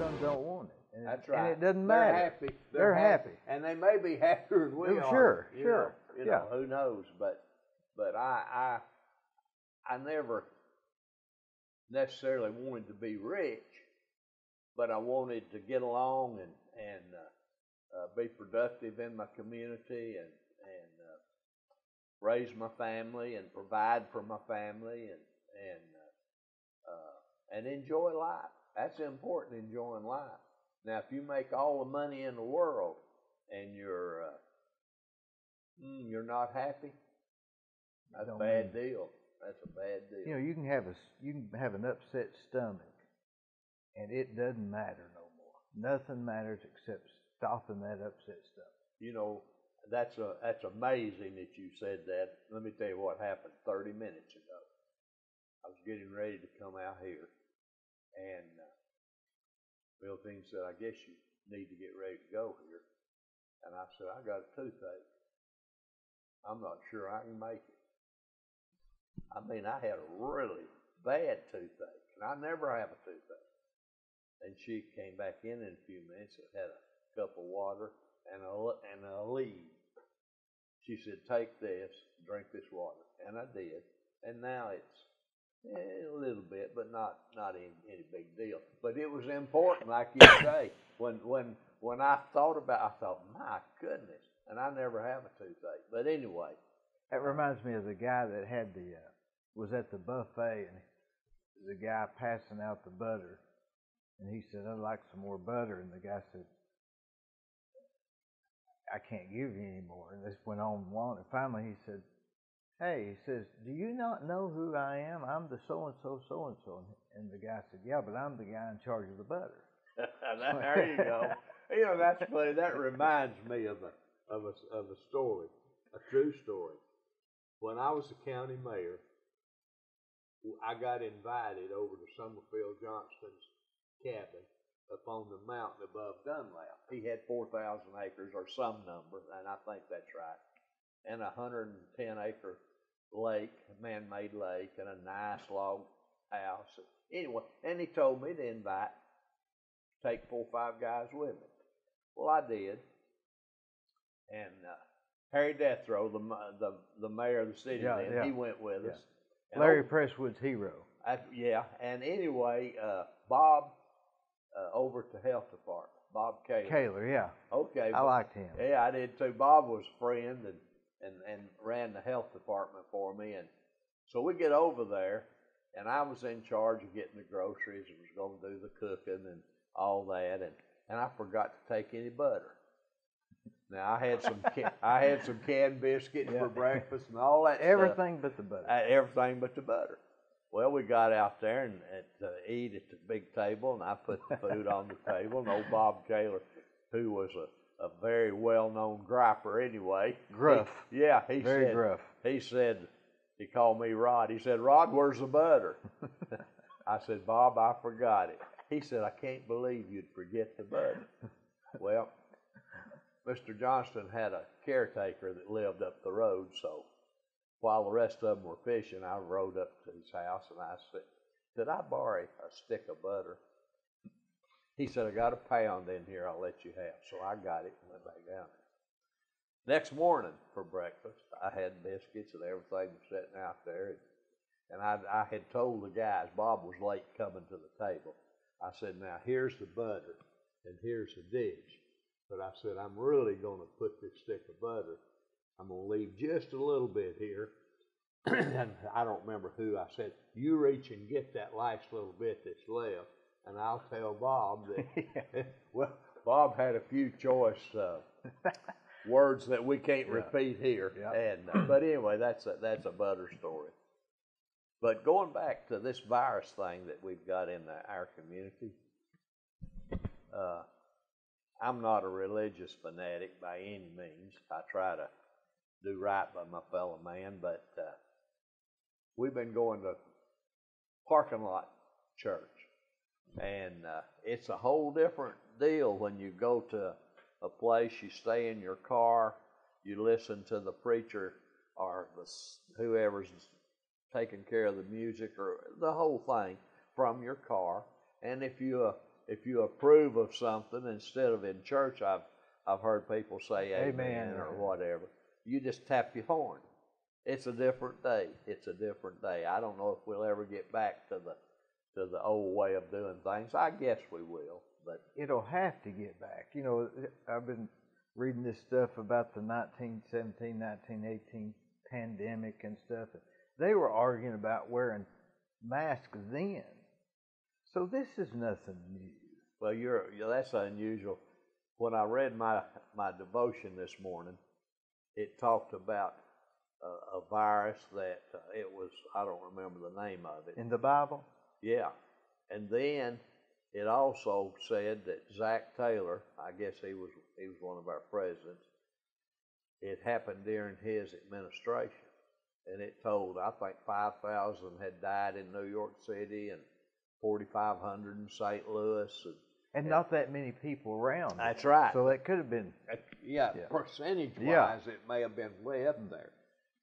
sons don't want it. And that's right. And it doesn't They're matter. happy. They're happy. And they may be happier than we are. Sure. You know, who knows? But I never necessarily wanted to be rich, but I wanted to get along and be productive in my community and raise my family and provide for my family and enjoy life. That's important, enjoying life. Now, if you make all the money in the world and you're not happy, that's a bad deal. That's a bad deal. You know, you can have an upset stomach, and it doesn't matter no more. Nothing matters except stopping that upset stomach. You know, that's amazing that you said that. Let me tell you what happened 30 minutes ago. I was getting ready to come out here, and Bill Dean said, "I guess you need to get ready to go here." And I said, "I got a toothache. I'm not sure I can make it." I mean, I had a really bad toothache, and I never have a toothache. And she came back in a few minutes and had a cup of water and a lead. She said, "Take this, drink this water," and I did. And now it's a little bit, but not any big deal. But it was important, like you say. When I thought about it, I thought, my goodness, and I never have a toothache. But anyway. That reminds me of the guy that had was at the buffet, and the guy passing out the butter. And he said, "I'd like some more butter." And the guy said, "I can't give you any more." And this went on and on. And finally he said, "Hey," he says, "do you not know who I am? I'm the so-and-so, so-and-so." And the guy said, "Yeah, but I'm the guy in charge of the butter." There you go. You know, that's funny. That reminds me of a story, a true story. When I was the county mayor, I got invited over to Summerfield Johnston's cabin up on the mountain above Dunlap. He had 4,000 acres or some number, and I think that's right, and a 110-acre lake, a man-made lake, and a nice log house. Anyway, and he told me to take 4 or 5 guys with me. Well, I did, and Harry Deathrow, the mayor of the city, he went with us. And Larry Presswood's hero. And anyway, Bob over at the health department, Bob Kaler. Kaler, yeah. Okay. I liked him. Yeah, I did too. Bob was a friend and ran the health department for me. And so we get over there, and I was in charge of getting the groceries and was going to do the cooking and all that. And I forgot to take any butter. Now I had some canned biscuits for breakfast and all that everything stuff. But the butter. Everything but the butter. Well, we got out there and eat at the big table, and I put the food on the table. And old Bob Kaler, who was a very well-known griper anyway. Gruff. He very said, gruff. He said, he called me Rod. He said, "Rod, where's the butter?" I said, "Bob, I forgot it." He said, "I can't believe you'd forget the butter." Well, Mr. Johnston had a caretaker that lived up the road, so while the rest of them were fishing, I rode up to his house and I said, "Could I borrow a stick of butter?" He said, "I got a pound in here, I'll let you have." So I got it and went back down there. Next morning for breakfast, I had biscuits and everything was sitting out there. And I had told the guys, Bob was late coming to the table. I said, "Now here's the butter and here's the dish. But I said, I'm really going to put this stick of butter. I'm going to leave just a little bit here." And I don't remember who. I said, "You reach and get that last little bit that's left, and I'll tell Bob that." Well, Bob had a few choice words that we can't repeat here. And but anyway, that's a butter story. But going back to this virus thing that we've got in our community, I'm not a religious fanatic by any means. I try to do right by my fellow man, but we've been going to parking lot church, and it's a whole different deal when you go to a place, you stay in your car, you listen to the preacher or whoever's taking care of the music or the whole thing from your car, and if you if you approve of something instead of in church, I've heard people say amen or whatever. You just tap your horn. It's a different day. It's a different day. I don't know if we'll ever get back to the old way of doing things. I guess we will, but it'll have to get back. You know, I've been reading this stuff about the 1917, 1918 pandemic and stuff. They were arguing about wearing masks then. So this is nothing new. Well, that's unusual. When I read my devotion this morning, it talked about a virus that it was, I don't remember the name of it. In the Bible? Yeah. And then it also said that Zach Taylor, I guess he was one of our presidents, it happened during his administration. And it told, I think 5,000 had died in New York City and 4,500 in St. Louis. And not that many people around. That's right. So that could have been. Percentage-wise, it may have been way up there.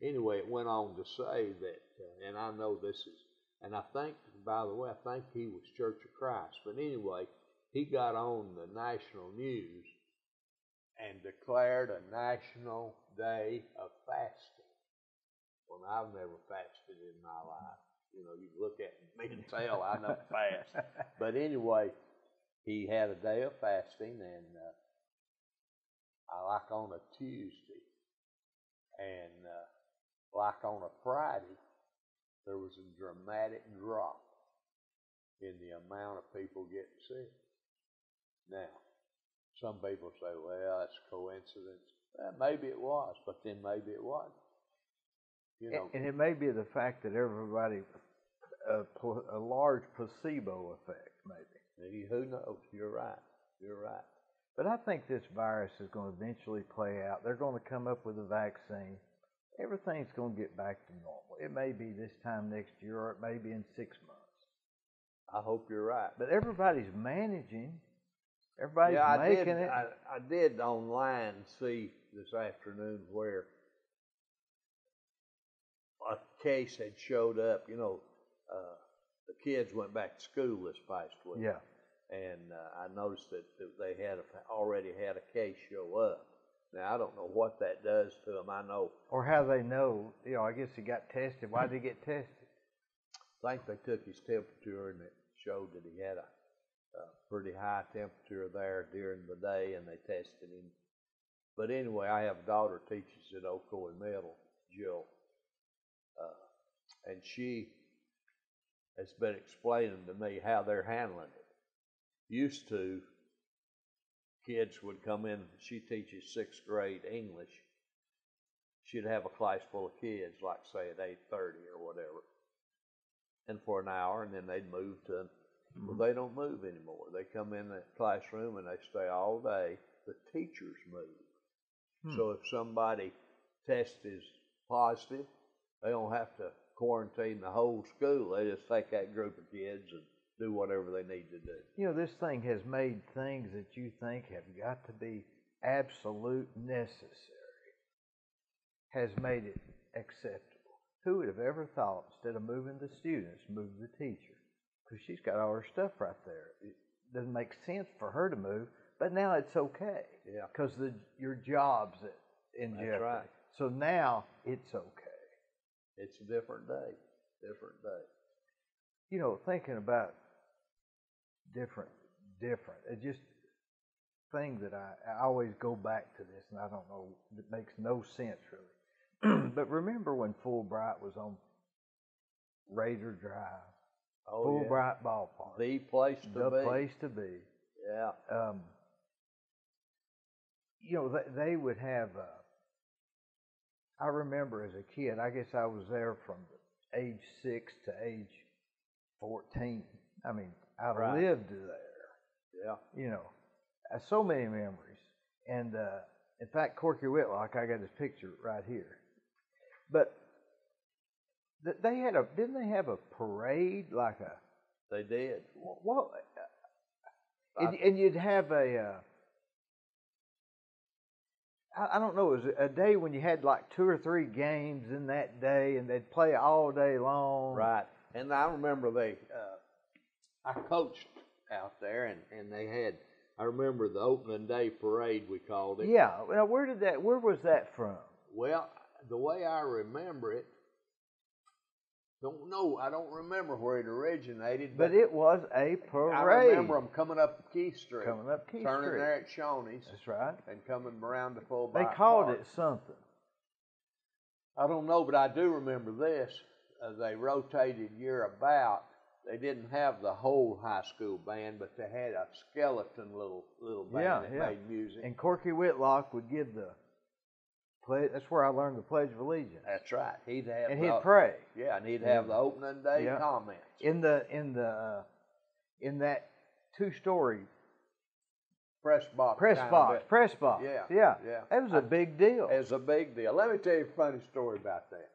Anyway, it went on to say that, and I know this is, and I think, by the way, I think he was Church of Christ. But anyway, he got on the national news and declared a national day of fasting. Well, I've never fasted in my life. You know, you look at me and tell I don't fast. But anyway, he had a day of fasting, and like on a Tuesday, and like on a Friday, there was a dramatic drop in the amount of people getting sick. Now, some people say, well, that's coincidence. Maybe it was, but then maybe it wasn't. You know, and it may be the fact that everybody, a large placebo effect, maybe. Who knows? You're right. You're right. But I think this virus is going to eventually play out. They're going to come up with a vaccine. Everything's going to get back to normal. It may be this time next year, or it may be in 6 months. I hope you're right. But everybody's managing. Everybody's making it. I did online see this afternoon where a case had showed up. You know, the kids went back to school this past week. Yeah. And I noticed that they had already had a case show up. Now, I don't know what that does to them. I know. Or how they know. You know, I guess he got tested. Why did he get tested? I think they took his temperature, and it showed that he had a pretty high temperature there during the day, and they tested him. But anyway, I have a daughter who teaches at Ocoee Middle, Jill, and she has been explaining to me how they're handling it. Used to, kids would come in, she teaches 6th grade English. She'd have a class full of kids, like say at 8:30 or whatever, and for an hour, and then they'd move to, well, they don't move anymore. They come in the classroom and they stay all day. The teachers move. So if somebody test is positive, they don't have to quarantine the whole school. They just take that group of kids and do whatever they need to do. You know, this thing has made things that you think have got to be absolute necessary, has made it acceptable. Who would have ever thought, instead of moving the students, move the teacher? Because she's got all her stuff right there. It doesn't make sense for her to move, but now it's okay. Yeah. Because your job's in jeopardy. That's right. So now it's okay. It's a different day. Different day. You know, thinking about different. It's just thing that I always go back to this, and I don't know, it makes no sense really. But remember when Fulbright was on Raider Drive? Fulbright Ballpark. The place to be. The place to be. Yeah. You know, they would have, I remember as a kid, I guess I was there from age 6 to age 14. I mean, I lived there. Yeah. You know, so many memories. And in fact, Corky Whitlock, I got his picture right here. But they had didn't they have a parade like a? They did. What? And you'd have a. I don't know. It was a day when you had like 2 or 3 games in that day, and they'd play all day long. Right. And I remember I coached out there, and they had. I remember the opening day parade, we called it. Yeah. Now, where was that from? Well, the way I remember it, I don't remember where it originated. But it was a parade. I remember them coming up Key Street. Turning Street. There at Shoney's. That's right. And coming around to Fulbright They called Park. it something. I don't know, but I do remember this. They rotated year about. They didn't have the whole high school band, but they had a skeleton little band that made music. And Corky Whitlock would give the play. That's where I learned the Pledge of Allegiance. That's right. He'd pray. Yeah, and he'd have the opening day comments. In that 2-story press box. Yeah. It was a big deal. It was a big deal. Let me tell you a funny story about that.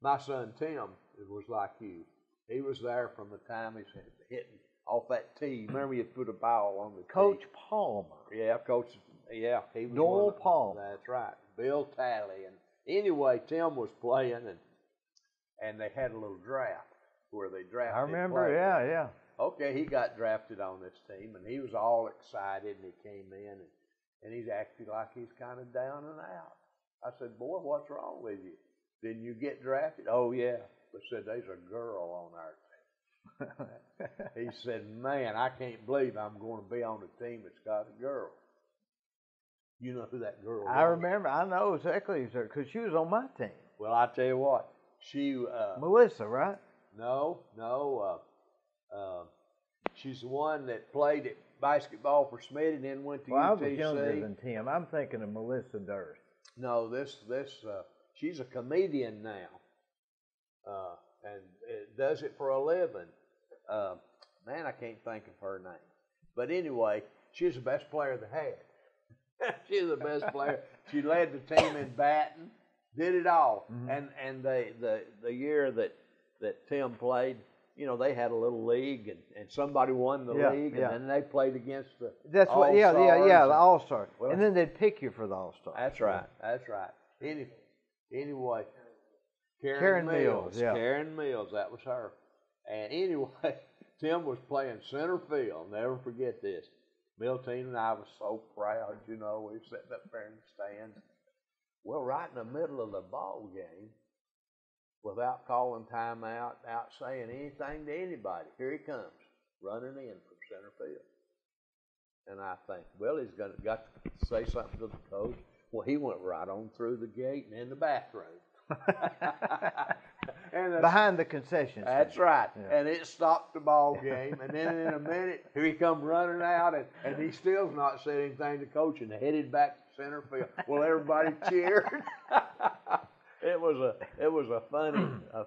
My son Tim was like you. He was there from the time he's hitting off that tee. Remember, you put a ball on the tee. Coach Palmer. Yeah, Coach. Yeah, he was Noel Palmer. That's right. Bill Talley. And anyway, Tim was playing, and they had a little draft where they drafted. I remember. players. Yeah. Okay, he got drafted on this team, and he was all excited, and he came in, and he's acting like he's kind of down and out. I said, boy, what's wrong with you? Didn't you get drafted? Oh, yeah. But said, there's a girl on our team. He said, man, I can't believe I'm going to be on a team that's got a girl. You know who that girl was? I remember. I know exactly, because she was on my team. Well, I tell you what. She... Melissa, right? No. She's the one that played at basketball for Smith and then went to UTC. I was younger than Tim. I'm thinking of Melissa Durst. No, she's a comedian now. And does it for a living. Man, I can't think of her name. But anyway, she's the best player they had. She's the best player. She led the team in batting, did it all. Mm-hmm. And the year that Tim played, you know, they had a little league, and somebody won the league, and then they played against the All-Stars. The All-Stars. Well, and then they'd pick you for the All-Stars. That's right. Anyway, Karen Mills. Yeah. Karen Mills, that was her. And anyway, Tim was playing center field. Never forget this. Miltine and I was so proud, you know. We were sitting up there in the stands. Well, right in the middle of the ball game, without calling timeout, without saying anything to anybody, here he comes, running in from center field. And I think, well, he's got to say something to the coach. Well, he went right on through the gate and in the bathroom. Behind the concession stand. That's right. Yeah. And it stopped the ball game. And then in a minute, here he come running out, and he still's not said anything to coach, and headed back to center field. Well, everybody cheered. It was a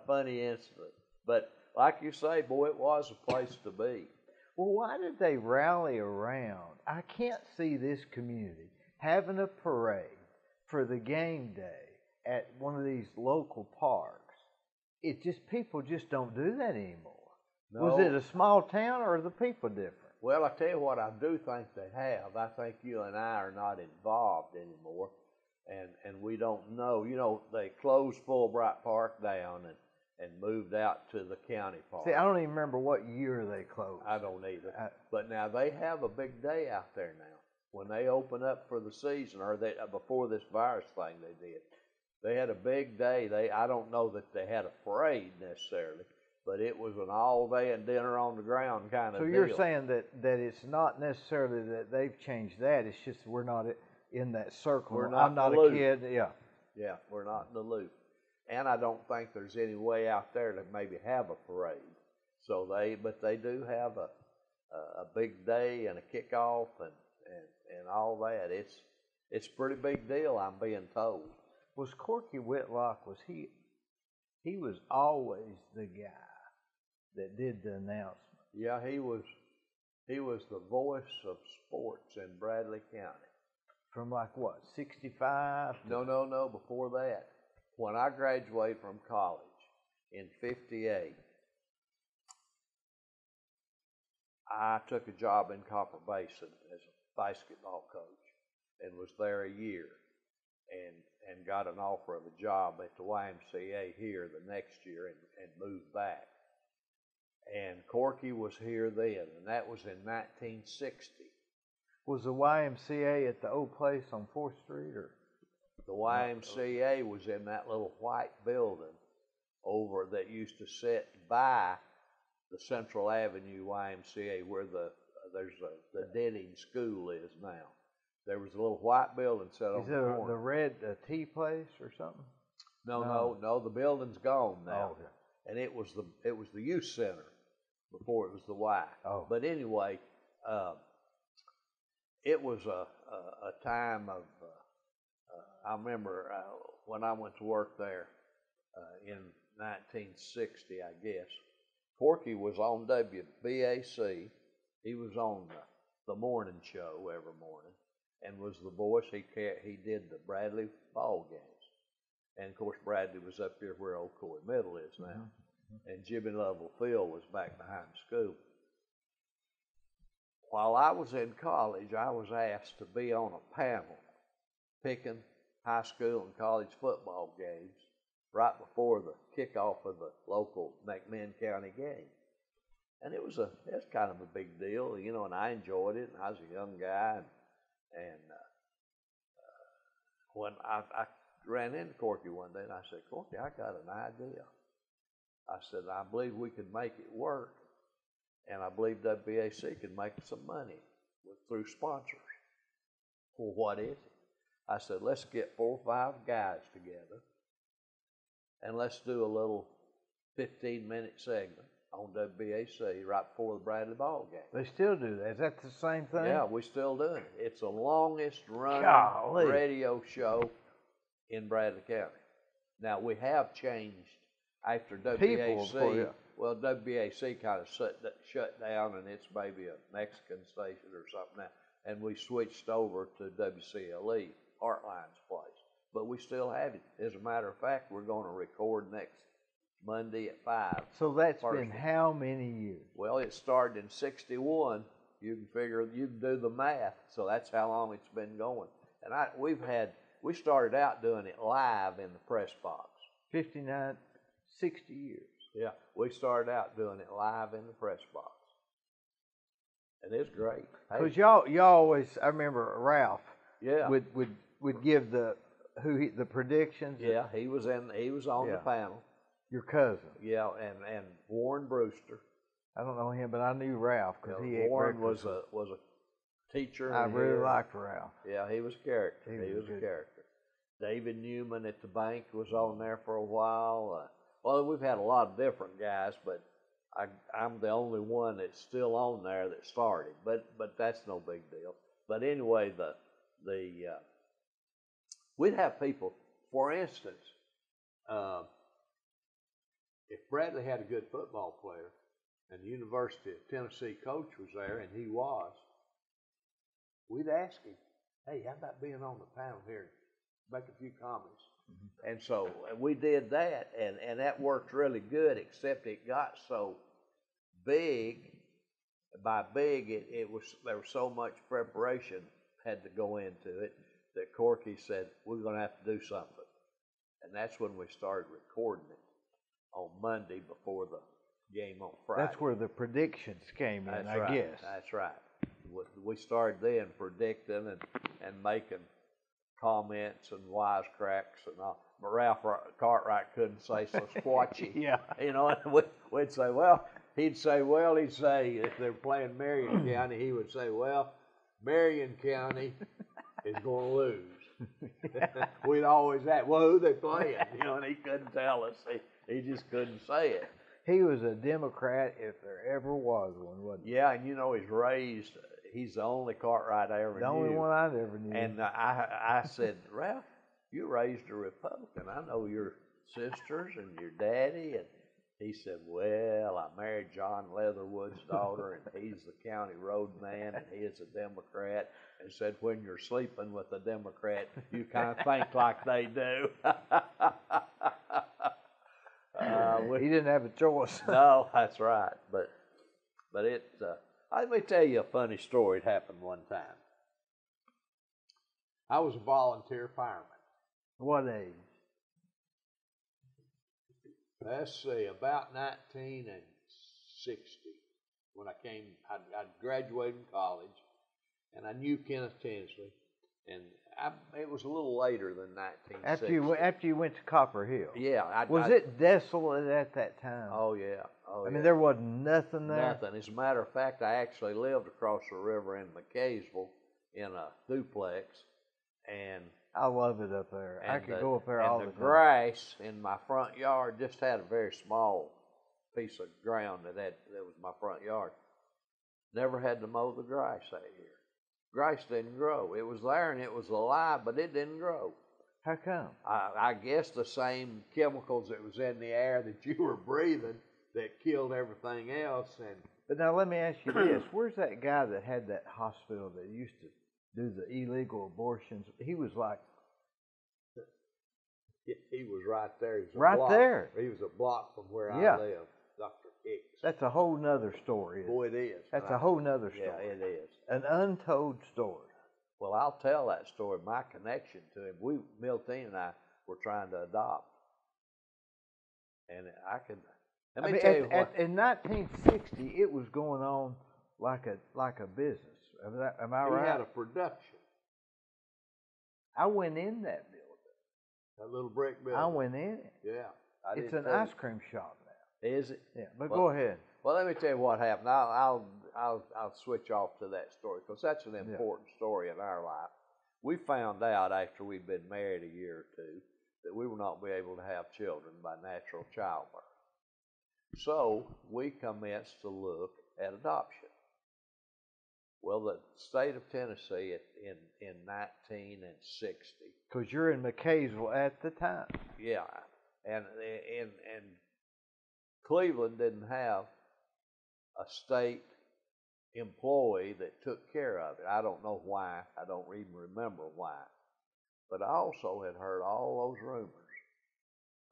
funny incident. But like you say, boy, it was a place to be. Well, why did they rally around? I can't see this community having a parade for the game day at one of these local parks. People just don't do that anymore. No. Was it a small town, or are the people different? Well, I tell you what, I do think they have. I think you and I are not involved anymore, and we don't know. You know, they closed Fulbright Park down and moved out to the county park. See, I don't even remember what year they closed. I don't either. But now they have a big day out there now. When they open up for the season, or before this virus thing they did. They had a big day. I don't know that they had a parade necessarily, but it was an all-day and dinner on the ground kind of deal. So you're saying that it's not necessarily that they've changed that. It's just we're not in that circle. I'm not a kid. Yeah, we're not in the loop. And I don't think there's any way out there to maybe have a parade. But they do have a big day and a kickoff and all that. It's a pretty big deal, I'm being told. Was Corky Whitlock, he was always the guy that did the announcement. Yeah, he was the voice of sports in Bradley County. From like what, 65? No, before that. When I graduated from college in 58, I took a job in Copper Basin as a basketball coach and was there a year. And got an offer of a job at the YMCA here the next year and moved back. And Corky was here then, and that was in 1960. Was the YMCA at the old place on 4th Street, or? The YMCA was in that little white building over that used to sit by the Central Avenue YMCA where the Denning School is now. There was a little white building set on the corner. Is it the red tea place or something? No. The building's gone now, Oh, okay. and it was the youth center before it was the Y. Oh. But anyway, it was a time of. I remember when I went to work there in 1960, I guess. Corky was on WBAC. He was on the morning show every morning, and was the voice. He did the Bradley ball games, and of course Bradley was up here where Old Coy Middle is now, and Jimmy Lovell Field was back behind the school. While I was in college, I was asked to be on a panel picking high school and college football games right before the kickoff of the local McMinn County game. And it's kind of a big deal, you know, and I enjoyed it, and I was a young guy, and when I ran into Corky one day, and I said, Corky, I got an idea. I said, I believe we could make it work, and I believe WBAC could make some money through sponsors. Well, what is it? I said, let's get 4 or 5 guys together, and let's do a little 15-minute segment on WBAC right before the Bradley ball game. They still do that. Is that the same thing? Yeah, we're still doing it. It's the longest running radio show in Bradley County. Now, we have changed after WBAC. Well, WBAC kind of shut down, and it's maybe a Mexican station or something now. And we switched over to WCLE, Heartline's place. But we still have it. As a matter of fact, we're going to record next Monday at 5. So that's been how many years? Well, it started in 61. You can do the math. So that's how long it's been going. And we started out doing it live in the press box. 59, 60 years. Yeah, we started out doing it live in the press box. And it's great. Because y'all always, I remember Ralph. Yeah. Would give the predictions. Yeah, he was on the panel. Your cousin. Yeah, and Warren Brewster. I don't know him, but I knew Ralph because he ate Warren breakfast. was a teacher. I really liked Ralph. Yeah, he was a character. He was a character. David Newman at the bank was on there for a while. Well, we've had a lot of different guys, but I'm the only one that's still on there that started. But that's no big deal. But anyway, we'd have people. For instance, if Bradley had a good football player, and the University of Tennessee coach was there, and he was, we'd ask him, hey, how about being on the panel here, make a few comments. Mm-hmm. And so we did that, and that worked really good, except it got so big. By big, there was so much preparation had to go into it that Corky said, we're going to have to do something. And that's when we started recording it on Monday before the game on Friday. That's where the predictions came in, I guess. That's right. We started then predicting and making comments and wisecracks and all. But Ralph Cartwright couldn't say so squatchy. Yeah. You know, and we'd say, he'd say if they're playing Marion County, he would say, well, Marion County is going to lose. We'd always ask, well, who they playing? You know, and he couldn't tell us. He just couldn't say it. He was a Democrat if there ever was one, wasn't he? Yeah, and you know, he's the only Cartwright I ever knew. The only one I ever knew. And I said, Ralph, you raised a Republican. I know your sisters and your daddy. And he said, well, I married John Leatherwood's daughter, and he's the county road man, and he is a Democrat. And said, when you're sleeping with a Democrat, you kind of think like they do. He didn't have a choice. No, that's right. But let me tell you a funny story that happened one time. I was a volunteer fireman. What age? Let's see, about 19 60 when I'd graduated from college, and I knew Kenneth Tinsley, and it was a little later than 1960. After you went to Copper Hill. Yeah. Was it desolate at that time? Oh, yeah. I mean, there wasn't nothing there? Nothing. As a matter of fact, I actually lived across the river in McKaysville in a duplex, and I love it up there. I could go up there all the time. And the grass in my front yard just had a very small piece of ground that was my front yard. Never had to mow the grass that year. Grass didn't grow. It was there and it was alive, but it didn't grow. How come? I guess the same chemicals that was in the air that you were breathing that killed everything else. But now let me ask you this. Where's that guy that had that hospital that used to do the illegal abortions? He was like... He was right there. Right there. He was a block from where I lived, Dr. Hicks. That's a whole nother story. Boy, it is. That's a whole nother story. Yeah, it is. An untold story. Well, I'll tell that story. My connection to him. Miltine and I were trying to adopt, and I could. Let me tell you what. In 1960, it was going on like a business. Am I right? He had a production. I went in that building. That little brick building. I went in it. Yeah. It's an ice cream shop now. Is it? Yeah. But go ahead. Well, let me tell you what happened. I'll switch off to that story because that's an important story in our life. We found out after we'd been married a year or two that we were not be able to have children by natural childbirth. So we commenced to look at adoption. Well, the state of Tennessee in 1960. Because you're in McKaysville at the time. Yeah, and Cleveland didn't have a state employee that took care of it. I don't know why. I don't even remember why. But I also had heard all those rumors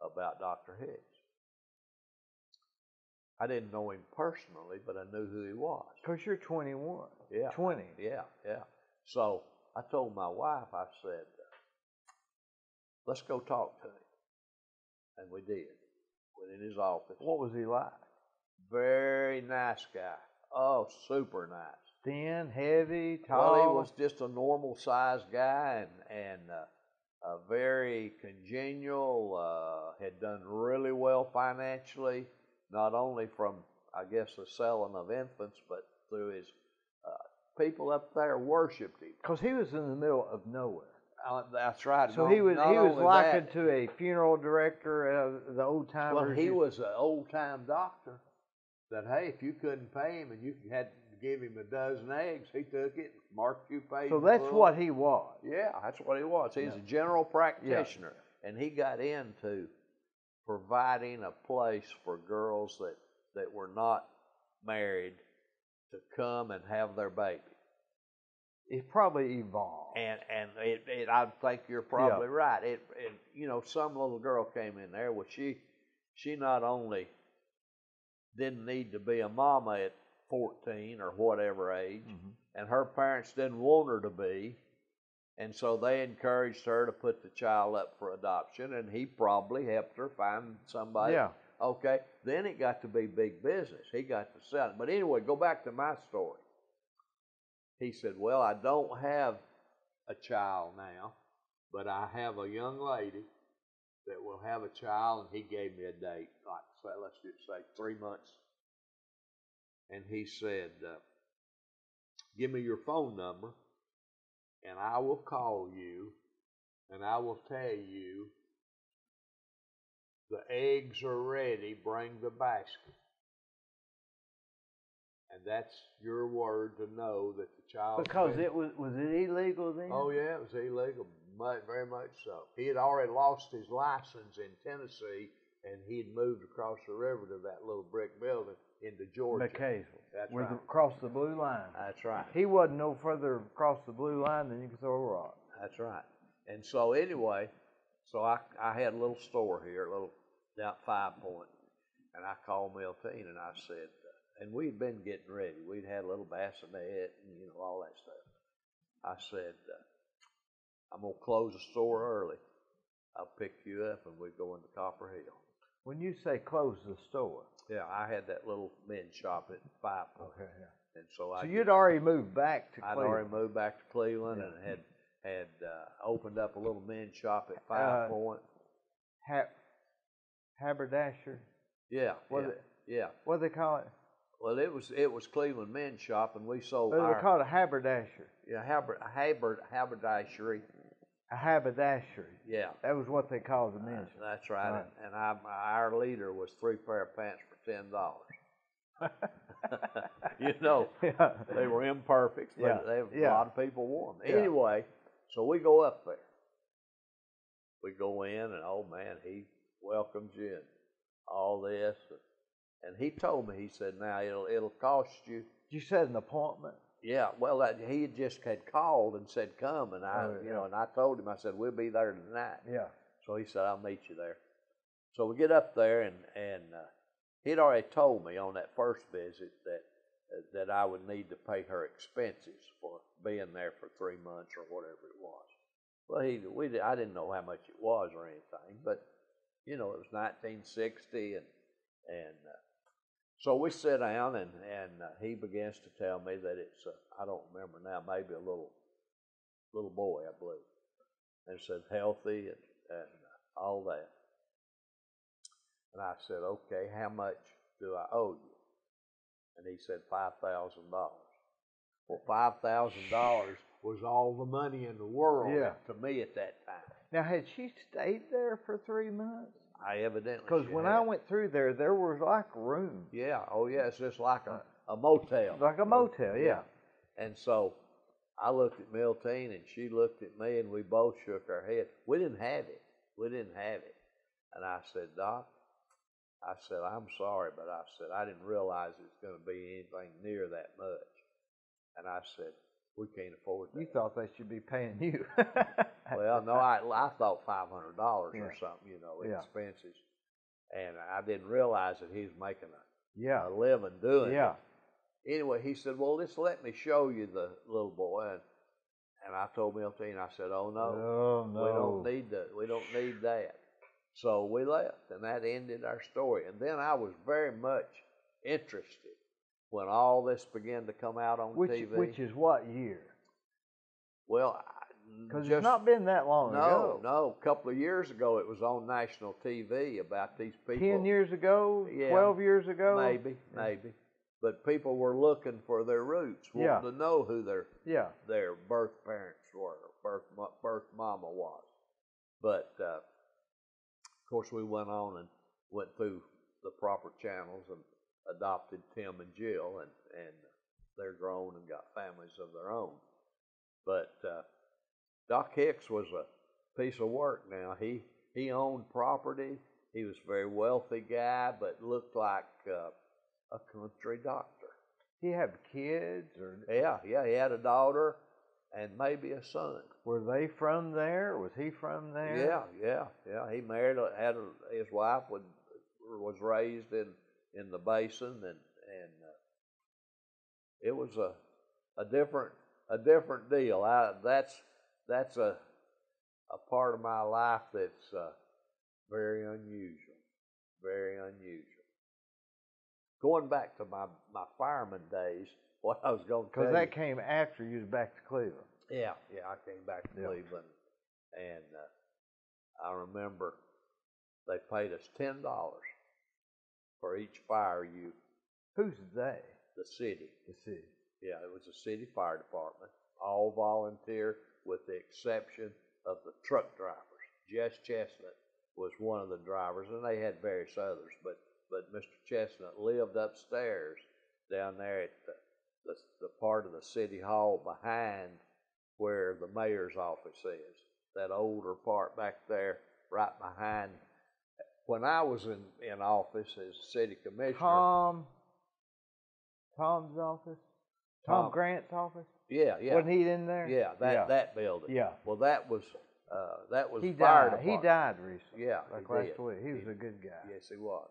about Dr. Hicks. I didn't know him personally, but I knew who he was. Because you're 21. Yeah. 20. Yeah. So I told my wife, I said, let's go talk to him. And we did. Went in his office. What was he like? Very nice guy. Oh, super nice. Thin, heavy, tall? Well, he was just a normal-sized guy and very congenial, had done really well financially, not only from, I guess, the selling of infants, but through his people up there worshipped him. Because he was in the middle of nowhere. That's right. So he was likened to a funeral director of the old timers. Well, he was an old time doctor. That hey, if you couldn't pay him and you had to give him a dozen eggs, he took it, marked you paid. So that's what he was. Yeah, that's what he was. He's a general practitioner, and he got into providing a place for girls that were not married to come and have their baby. It probably evolved. And it I think you're probably right. It some little girl came in there. Well, she not only didn't need to be a mama at 14 or whatever age, and her parents didn't want her to be, and so they encouraged her to put the child up for adoption, and he probably helped her find somebody. Yeah. Okay. Then it got to be big business. He got to sell it. But anyway, go back to my story. He said, well, I don't have a child now, but I have a young lady that will have a child, and he gave me a date, let's just say 3 months. And he said, give me your phone number, and I will call you, and I will tell you the eggs are ready, bring the basket. And that's your word to know that the child... Because was it illegal then? Oh, yeah, it was illegal, very much so. He had already lost his license in Tennessee, and he had moved across the river to that little brick building into Georgia. McKaysville. That's right. Across the blue line. That's right. He wasn't no further across the blue line than you could throw a rock. That's right. And so anyway, I had a little store here, down 5 Point, and I called Miltine and I said, and we'd been getting ready. We'd had a little bassinet and all that stuff. I said, I'm gonna close the store early. I'll pick you up and we go into Copper Hill. When you say close the store. Yeah, I had that little men's shop at 5 Point. Okay, yeah. And so you'd already moved back to Cleveland. I'd already moved back to Cleveland and had opened up a little men's shop at 5 Point. Haberdasher? Yeah. What do they call it? Well, it was Cleveland Men's Shop, and we sold. They call it a haberdasher. Yeah, haberdashery. A haberdashery. Yeah. That was what they called the men's shop. That's right. And our leader was 3 pair of pants for $10. They were imperfect, but a lot of people wore them. Anyway, so we go up there. We go in, and oh man, he welcomes you and all this. And he told me, he said, now it'll cost you. You said an appointment? Yeah, well, he just had called and said, come, and and I told him, I said, we'll be there tonight. Yeah. So he said, I'll meet you there. So we get up there, and he'd already told me on that first visit that I would need to pay her expenses for being there for 3 months or whatever it was. Well, I didn't know how much it was or anything, but it was 1960, and so we sit down, and he begins to tell me that it's I don't remember now, maybe a little boy, I believe, and it said healthy and all that. And I said, okay, how much do I owe you? And he said $5,000. Well, $5,000 was all the money in the world to me at that time. Now, had she stayed there for 3 months? I evidently because when I went through there was like room. Yeah, oh yeah, it's just like a motel. Like a motel, yeah. And so I looked at Miltine and she looked at me and we both shook our head. We didn't have it. And I said, Doc, I said, I'm sorry, but I said, I didn't realize it was going to be anything near that much. And I said, we can't afford that. You thought they should be paying you. Well, no, I thought $500 or something, expenses. And I didn't realize that he was making a living doing it. Anyway, he said, well, just let me show you the little boy. And I told Miltine, I said, oh, no. We don't need that. So we left, and that ended our story. And then I was very much interested when all this began to come out on TV. Which is what year? Well, because it's not been that long ago. No, a couple of years ago it was on national TV about these people. 10 years ago? 12 years ago? Maybe. But people were looking for their roots, wanting to know who their birth parents were, birth mama was. But, of course, we went on and went through the proper channels and adopted Tim and Jill, and they're grown and got families of their own. But Doc Hicks was a piece of work now. He owned property. He was a very wealthy guy, but looked like a country doctor. He had kids? Yeah, he had a daughter and maybe a son. Were they from there? Was he from there? Yeah. He married, his wife was raised in the basin, and it was a different deal. That's a part of my life that's very unusual. Going back to my fireman days, what I was going to tell you. Because that came after you was back to Cleveland. Yeah, I came back to Cleveland, and I remember they paid us $10 for each fire you. Who's they? The city. The city. Yeah, it was a city fire department, all volunteer with the exception of the truck drivers. Jess Chestnut was one of the drivers, and they had various others, but Mr. Chestnut lived upstairs down there at the part of the city hall behind where the mayor's office is. That older part back there, right behind. When I was in office as city commissioner. Tom's office? Tom Grant's office? Yeah. Wasn't he in there? Yeah, that building. Yeah. Well, that was he fire died. department. He died recently. Yeah, last week. He was a good guy. Yes, he was.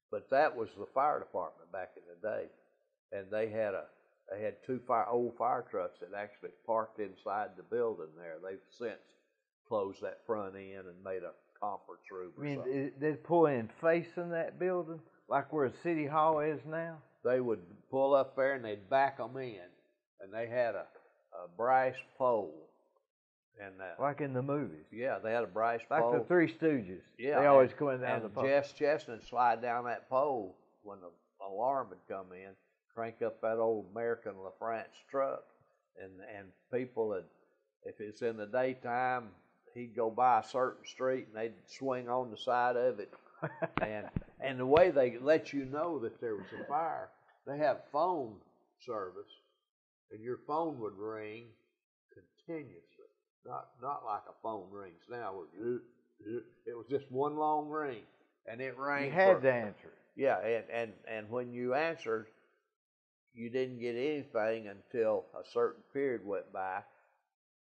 But that was the fire department back in the day, and they had two old fire trucks that actually parked inside the building there. They've since closed that front end and made a conference room or I mean, something. they'd pull in facing that building, like where City Hall is now? They would pull up there and they'd back them in, and they had a brass pole. And like in the movies. Yeah, they had a brass like pole. Like the Three Stooges. Yeah. They always come in down and the pole. Jess Chestnut slide down that pole when the alarm would come in, crank up that old American LaFrance truck, and people would, if it's in the daytime, he'd go by a certain street and they'd swing on the side of it. and the way they let you know that there was a fire, they have phone service, and your phone would ring continuously. Not like a phone rings now where it was just one long ring, and it rang. You had to answer. Yeah, and when you answered, you didn't get anything until a certain period went by,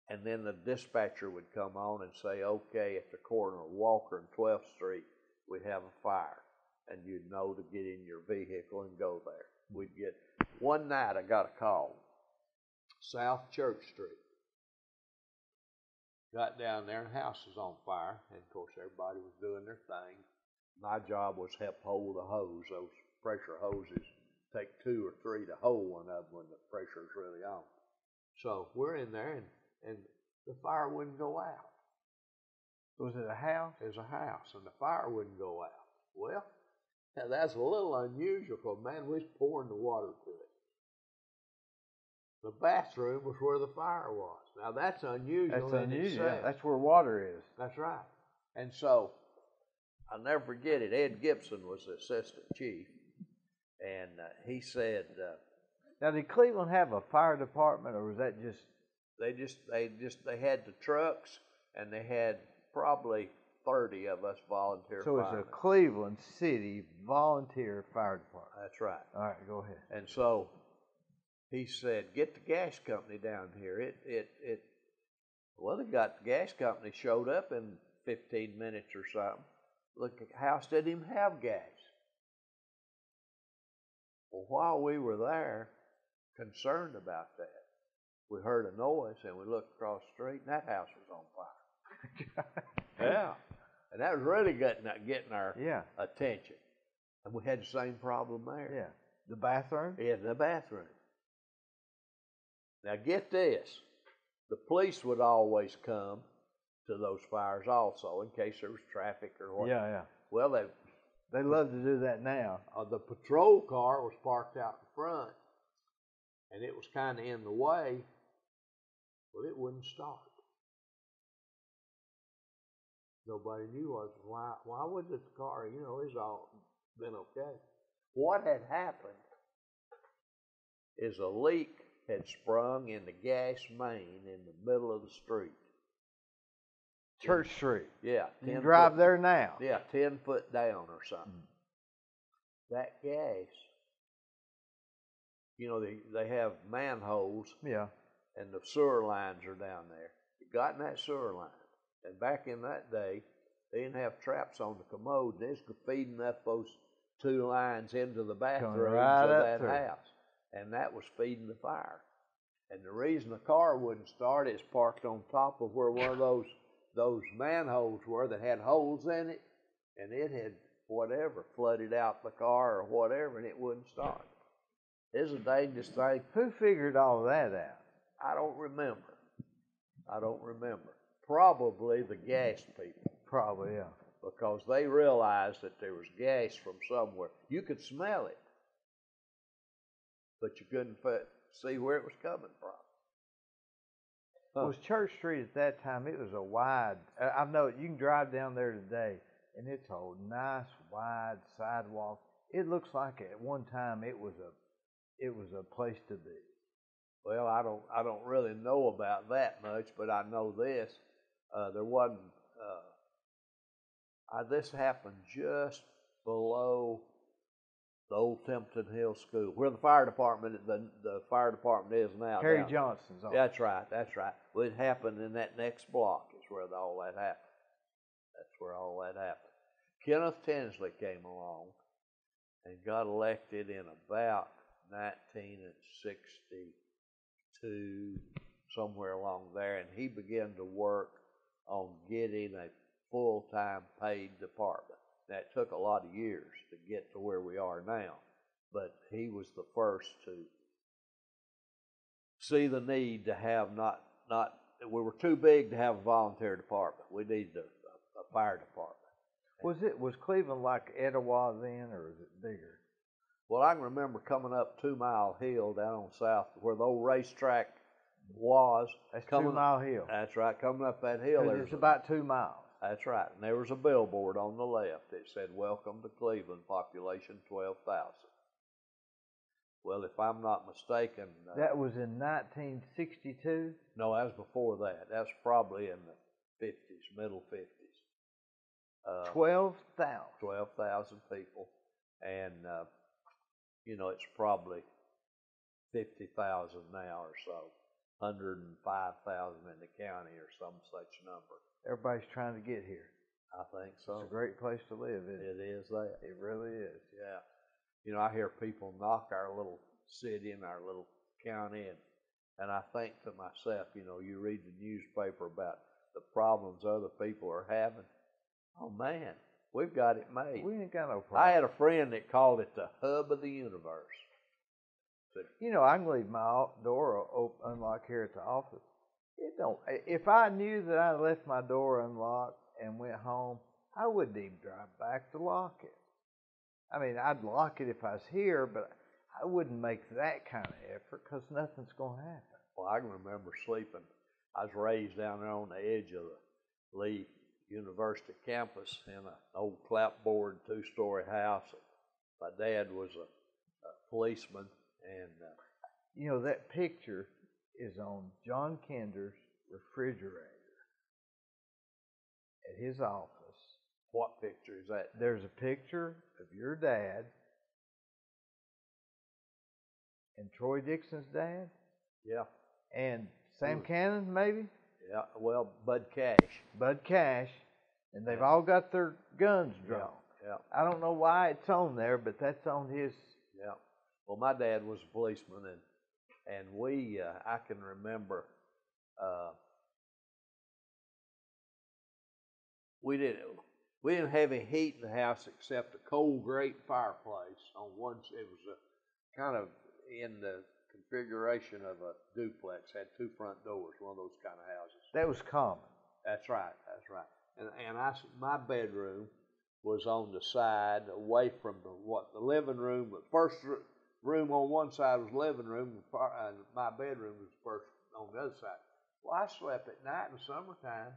and then the dispatcher would come on and say, okay, at the corner of Walker and 12th Street, we have a fire, and you'd know to get in your vehicle and go there. We'd get, one night I got a call, South Church Street. Got down there and the house was on fire, and of course everybody was doing their thing. My job was to help hold a hose. Those pressure hoses take 2 or 3 to hold one of them when the pressure's really on. So we're in there, and the fire wouldn't go out. Was it a house? It was a house, and the fire wouldn't go out. Well, that's a little unusual, because, man, we was pouring the water to it. The bathroom was where the fire was. Now, that's unusual. That's unusual. Yeah, that's where water is. That's right. And so, I'll never forget it. Ed Gibson was the assistant chief, and he said... now, did Cleveland have a fire department, or was that just... They had the trucks, and they had probably 30 of us volunteer firemen. So it's a Cleveland City volunteer fire department. That's right. All right, go ahead. And so he said, get the gas company down here. Well, they got the gas company showed up in 15 minutes or something. Look, the house didn't even have gas. Well, while we were there, concerned about that, we heard a noise, and we looked across the street, and that house was on fire. Yeah. And that was really getting our attention. And we had the same problem there. Yeah. The bathroom? Yeah, the bathroom. Now, get this. The police would always come to those fires also, in case there was traffic or whatever. Yeah. Well, they love to do that now. The patrol car was parked out in front, and it was kind of in the way. Well, it wouldn't start. Nobody knew why would the car, it's all been okay. What had happened is a leak had sprung in the gas main in the middle of the street. Church Street. Yeah. You drive there now. Yeah, 10 foot down or something. That gas, they have manholes. Yeah. And the sewer lines are down there. It got in that sewer line. And back in that day, they didn't have traps on the commode. They was feeding up those 2 lines into the bathrooms of that house. And that was feeding the fire. And the reason the car wouldn't start is parked on top of where one of those manholes were that had holes in it. And it had, flooded out the car or whatever, and it wouldn't start. It's a dangerous thing. Who figured all that out? I don't remember. Probably the gas people. Probably, yeah. Because they realized that there was gas from somewhere. You could smell it, but you couldn't see where it was coming from. It was Church Street at that time. It was a wide. I know you can drive down there today, and it's a nice wide sidewalk. It looks like at one time it was a place to be. Well, I don't really know about that much, but I know this. There wasn't. This happened just below the old Templeton Hill School, where the fire department is now. Harry Johnson's office. That's right. Well, it happened in that next block is where all that happened. That's where all that happened. Kenneth Tinsley came along and got elected in about 1962, somewhere along there, and he began to work on getting a full-time paid department. That took a lot of years to get to where we are now, but he was the first to see the need to have we were too big to have a volunteer department. We needed a fire department. Was Cleveland like Etowah then, or is it bigger? Well, I can remember coming up 2 Mile Hill down on south where the old racetrack was. That's 2 Mile Hill. That's right. Coming up that hill. It's about 2 miles. That's right. And there was a billboard on the left that said, "Welcome to Cleveland, population 12,000. Well, if I'm not mistaken. That was in 1962? No, that was before that. That's probably in the 50s, middle 50s. 12,000. 12,000 people. And, it's probably 50,000 now or so. 105,000 in the county or some such number. Everybody's trying to get here. I think so. It's a great place to live, isn't it? It is that. It really is. Yeah. I hear people knock our little city and our little county, and I think to myself, you read the newspaper about the problems other people are having. Oh, man, we've got it made. We ain't got no problem. I had a friend that called it the hub of the universe. I can leave my door unlocked here at the office. If I knew that I left my door unlocked and went home, I wouldn't even drive back to lock it. I mean, I'd lock it if I was here, but I wouldn't make that kind of effort because nothing's going to happen. Well, I can remember sleeping. I was raised down there on the edge of the Lee University campus in an old clapboard 2-story house. My dad was a policeman, and that picture is on John Kinder's refrigerator at his office. What picture is that? There's a picture of your dad and Troy Dixon's dad. Yeah. And Sam Cannon, maybe? Yeah, well, Bud Cash. Bud Cash. And they've all got their guns drawn. Yeah. I don't know why it's on there, but that's on his. Yeah. Well, my dad was a policeman, and we, I can remember, we didn't have any heat in the house except a coal grate fireplace on one. It was a kind of in the configuration of a duplex, had 2 front doors, one of those kind of houses. That was common. That's right. And my bedroom was on the side away from the living room. The first room on one side was living room, and my bedroom was first on the other side. Well, I slept at night in the summertime,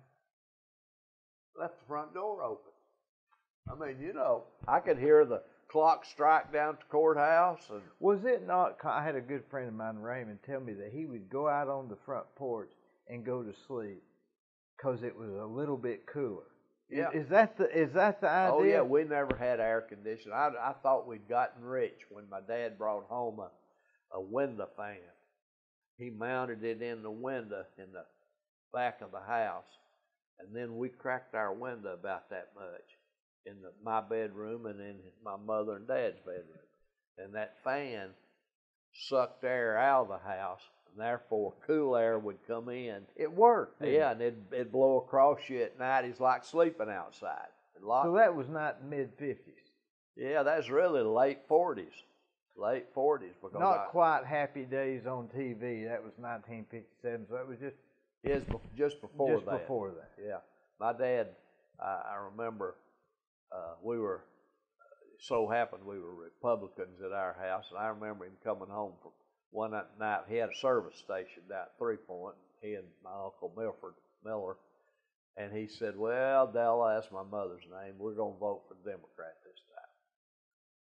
left the front door open. I mean, I could hear the clock strike down at the courthouse. And was it not? I had a good friend of mine, Raymond, tell me that he would go out on the front porch and go to sleep because it was a little bit cooler. Yeah. Is that the idea? Oh yeah, we never had air conditioning. I thought we'd gotten rich when my dad brought home a window fan. He mounted it in the window in the back of the house, and then we cracked our window about that much in my bedroom and in my mother and dad's bedroom. And that fan sucked air out of the house, and therefore cool air would come in. It worked. Yeah, and it'd blow across you at night. It's like sleeping outside. So that was not mid-50s. Yeah, that's really late 40s. Late 40s. Not quite Happy Days on TV. That was 1957, so it was just... Just before that. Just before that. Yeah. My dad, I remember, we were, so happened we were Republicans at our house, and I remember him coming home from one night. He had a service station down at 3 Point, he and my Uncle Miller, and he said, "Well, Della, that's my mother's name. We're going to vote for the Democrat this time."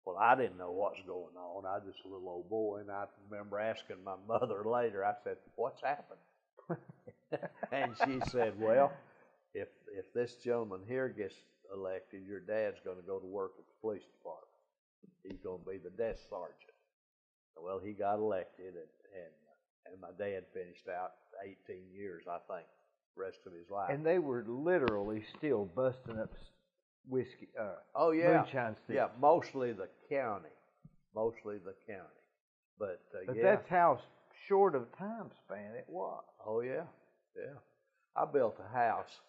Well, I didn't know what's going on. I was just a little old boy, and I remember asking my mother later, I said, "What's happened?" And she said, "Well, if this gentleman here gets elected, your dad's going to go to work at the police department. He's going to be the desk sergeant." Well, he got elected, and my dad finished out 18 years, I think, the rest of his life. And they were literally still busting up whiskey, oh yeah, moonshine sticks. Yeah, mostly the county. But yeah. That's how short of time span it was. Oh yeah. I built a house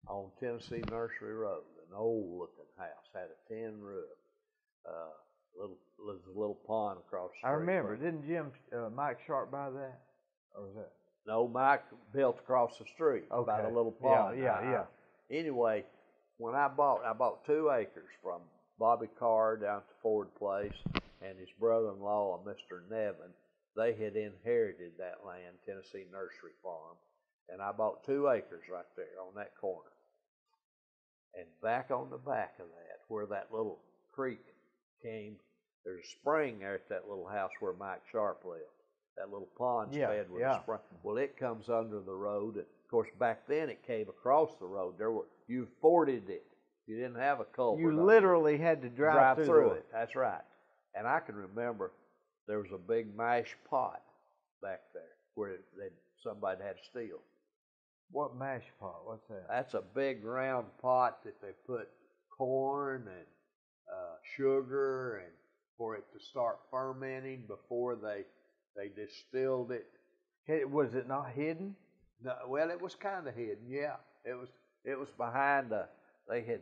on Tennessee Nursery Road, an old-looking house, had a tin roof, little pond across the street. I remember. Didn't Mike Sharp buy that, or was that? No, Mike built across the street by the little pond. Yeah. Anyway, when I bought 2 acres from Bobby Carr down to Ford Place, and his brother-in-law, Mr. Nevin. They had inherited that land, Tennessee Nursery Farm, and I bought 2 acres right there on that corner. And back on the back of that, where that little creek came, there's a spring there at that little house where Mike Sharp lived. That little pond's fed with a spring. Well, it comes under the road. And of course, back then it came across the road. You forded it. You didn't have a culvert. You literally had to drive through it. That's right. And I can remember there was a big mash pot back there where somebody had to steal. What mash pot? What's that? That's a big round pot that they put corn and sugar and for it to start fermenting before they distilled it. Was it not hidden? No, well, it was kind of hidden. Yeah, it was behind they had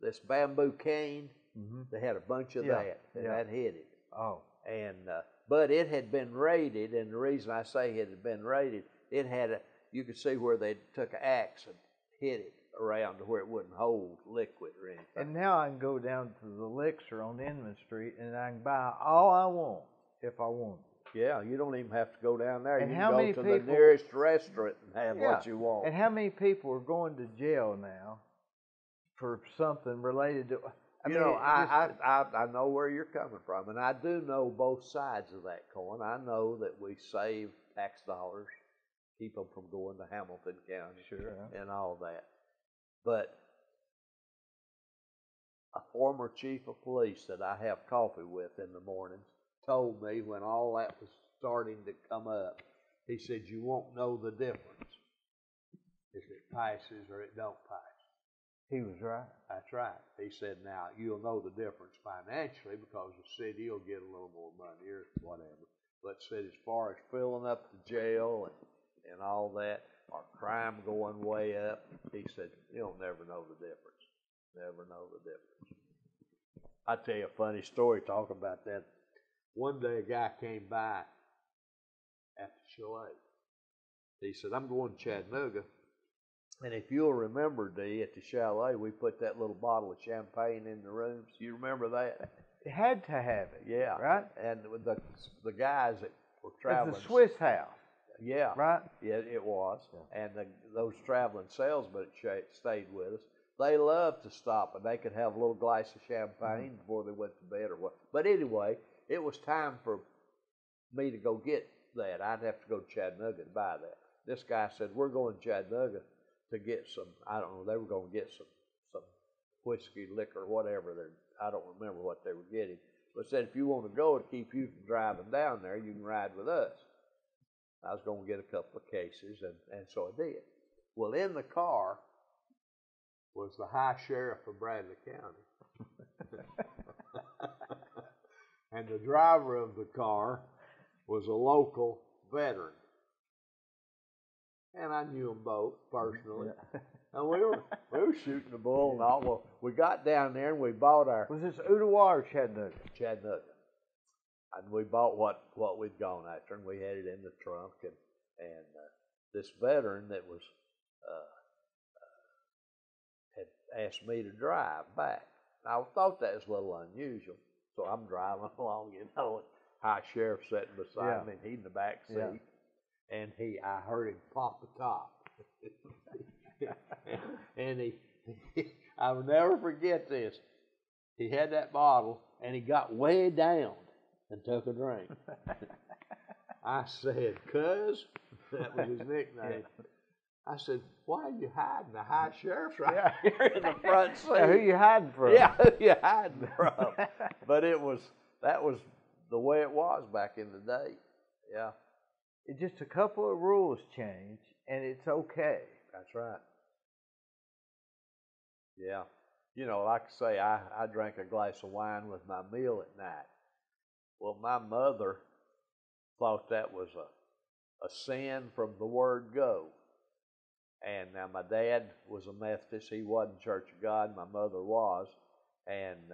this bamboo cane. Mm-hmm. They had a bunch of that, and that hid it. Oh, and but it had been raided, and the reason I say it had been raided, it had you could see where they took an axe and hit it around to where it wouldn't hold liquid or anything. And now I can go down to the Elixir on Inman Street, and I can buy all I want if I want. Yeah, you don't even have to go down there. And you how can many go to people, the nearest restaurant and have what you want. And how many people are going to jail now for something related to? I know where you're coming from, and I do know both sides of that coin. I know that we save tax dollars, keep them from going to Hamilton County, and all that. But a former chief of police that I have coffee with in the mornings told me when all that was starting to come up, he said, you won't know the difference if it passes or it don't pass. He was right. That's right. He said, now, you'll know the difference financially because the city will get a little more money or whatever. But said as far as filling up the jail and all that, or crime going way up, he said, you'll never know the difference. Never know the difference. I'll tell you a funny story talking about that. One day a guy came by at the chalet. He said, I'm going to Chattanooga. And if you'll remember, Dee, at the chalet, we put that little bottle of champagne in the rooms. You remember that? It had to have it. Yeah. Right? And the guys that were traveling. It's a Swiss house. Yeah. Right? Yeah, it was. Yeah. And those traveling salesmen that stayed with us, they loved to stop, and they could have a little glass of champagne before they went to bed or what. But anyway, it was time for me to go get that. I'd have to go to Chattanooga to buy that. This guy said, we're going to Chattanooga to get some, I don't know, they were going to get some whiskey, liquor, whatever. I don't remember what they were getting. But said, if you want to go to keep you from driving down there, you can ride with us. I was going to get a couple of cases, and so I did. Well, in the car was the high sheriff of Bradley County. And the driver of the car was a local veteran. And I knew them both personally. Yeah. And we were shooting the bull and all. Well, we got down there and we bought our... Was this Ottawa or Chattanooga? Chattanooga. And we bought what we'd gone after, and we had it in the trunk. And this veteran that was had asked me to drive back. And I thought that was a little unusual. So I'm driving along, and high sheriff sitting beside me, and he in the back seat. Yeah. And I heard him pop the top. And I'll never forget this. He had that bottle, and he got way down and took a drink. I said, cuz, that was his nickname. I said, why are you hiding? The high sheriff's right here in the front seat. Yeah, who you hiding from? Yeah, who you hiding from? But that was the way it was back in the day. Yeah. It's just a couple of rules change, and it's okay. That's right. Yeah. Like I say, I drank a glass of wine with my meal at night. Well, my mother thought that was a sin from the word go. And now my dad was a Methodist. He wasn't Church of God. My mother was. And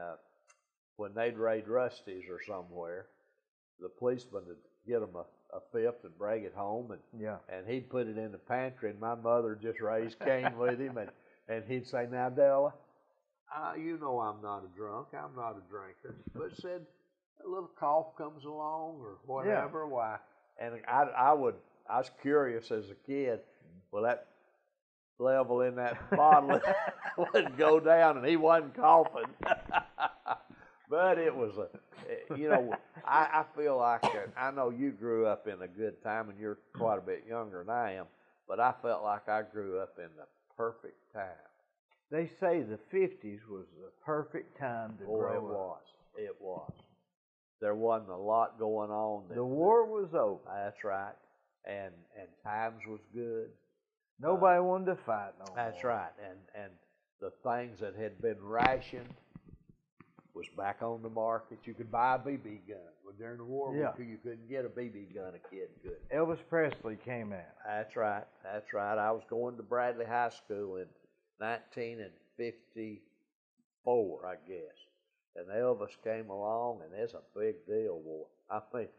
when they'd raid Rusty's or somewhere, the policeman would get them a fifth and bring it home, and he'd put it in the pantry, and my mother just raised Cain with him, and he'd say, "Now, Della, you know I'm not a drunk, I'm not a drinker," but said a little cough comes along or whatever, why? And I was curious as a kid. Well, that level in that bottle wouldn't go down, and he wasn't coughing. But it was I feel like, I know you grew up in a good time, and you're quite a bit younger than I am, but I felt like I grew up in the perfect time. They say the 50s was the perfect time to grow up. It was. There wasn't a lot going on. The war was over. That's right. And times was good. Nobody wanted to fight no more. That's right. And the things that had been rationed was back on the market. You could buy a BB gun. Well, during the war, you couldn't get a BB gun, a kid could. Elvis Presley came out. That's right. That's right. I was going to Bradley High School in 1954, I guess. And Elvis came along, and it's a big deal, boy. I mean,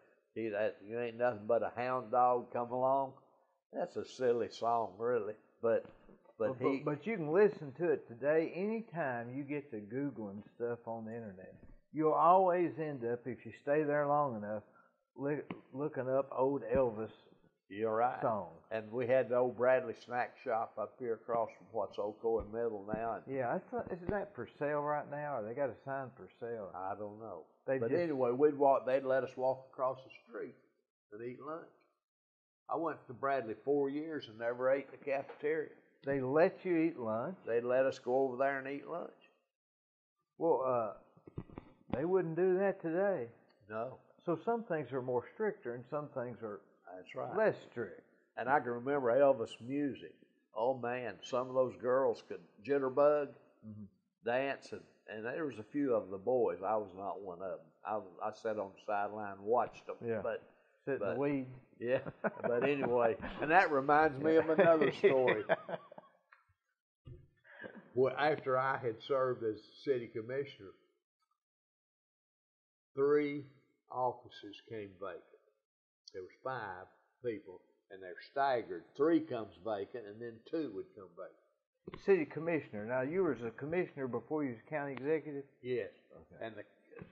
you ain't nothing but a hound dog come along. That's a silly song, really. But you can listen to it today. Anytime you get to Googling stuff on the internet, you'll always end up, if you stay there long enough, looking up old Elvis songs. And we had the old Bradley snack shop up here across from what's Oco and Middle now. Yeah, isn't that for sale right now, or they got a sign for sale? I don't know. Anyway, they'd let us walk across the street and eat lunch. I went to Bradley 4 years and never ate in the cafeteria. They let you eat lunch? They'd let us go over there and eat lunch. Well, they wouldn't do that today. No. So some things are more stricter and some things are less strict. And I can remember Elvis music. Oh, man, some of those girls could jitterbug, dance, and there was a few of the boys. I was not one of them. I sat on the sideline and watched them. Yeah. Sit in the weeds. Yeah, but anyway, and that reminds me of another story. Well, after I had served as city commissioner, 3 offices came vacant. There was 5 people, and they're staggered. 3 comes vacant, and then 2 would come vacant. City commissioner. Now, you were a commissioner before you was county executive? Yes. Okay. And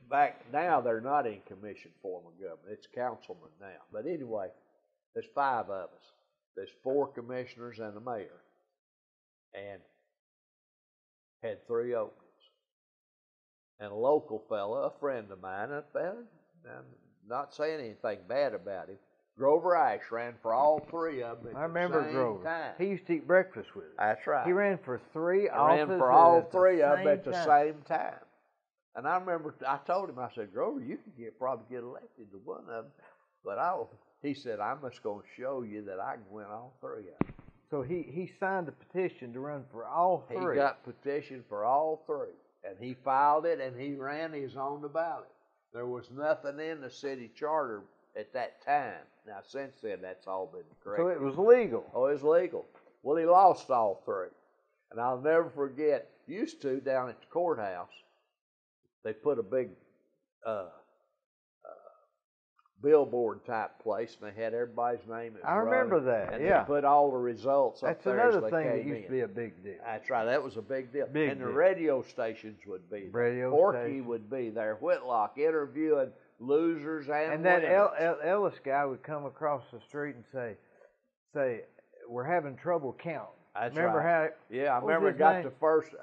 back now, they're not in commission form of government. It's councilmen now. But anyway, there's 5 of us. There's 4 commissioners and a mayor. And had 3 openings. And a local fella, a friend of mine, I'm not saying anything bad about him, Grover Ash ran for all 3 of them at the same Grover. time. He used to eat breakfast with us. That's right. He ran for 3 offices. Ran for all 3 of them at the same time. And I remember I told him, I said, Grover, you can probably get elected to one of them. But he said, I'm just going to show you that I can win all 3 of them. So he signed a petition to run for all 3. He got petition for all 3. And he filed it, and he ran his on the ballot. There was nothing in the city charter at that time. Now, since then, that's all been corrected. So it was legal? Oh, it was legal. Well, he lost all 3. And I'll never forget, used to, down at the courthouse, they put a big billboard type place, and they had everybody's name. I remember that, and they put all the results up there as they came in. That's another thing that used to be a big deal. That's right, that was a big deal. The radio stations would be there. Porky would be there. Whitlock interviewing losers and that Ellis guy would come across the street and say, we're having trouble counting. That's remember right. how? Yeah, I remember it got the first.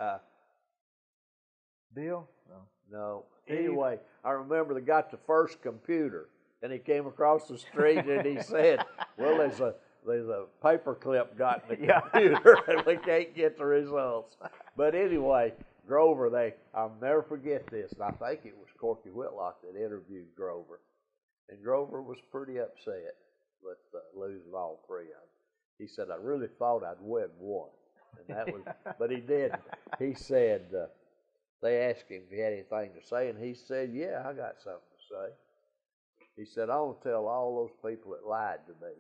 Bill? No. Anyway, I remember they got the first computer, and he came across the street and he said, "Well, there's a paper clip got in the computer, and we can't get the results." But anyway, Grover, I'll never forget this. And I think it was Corky Whitlock that interviewed Grover, and Grover was pretty upset with losing all 3 of them. He said, "I really thought I'd win one," and that was, but he didn't. He said. They asked him if he had anything to say, and he said, "Yeah, I got something to say." He said, "I want to tell all those people that lied to me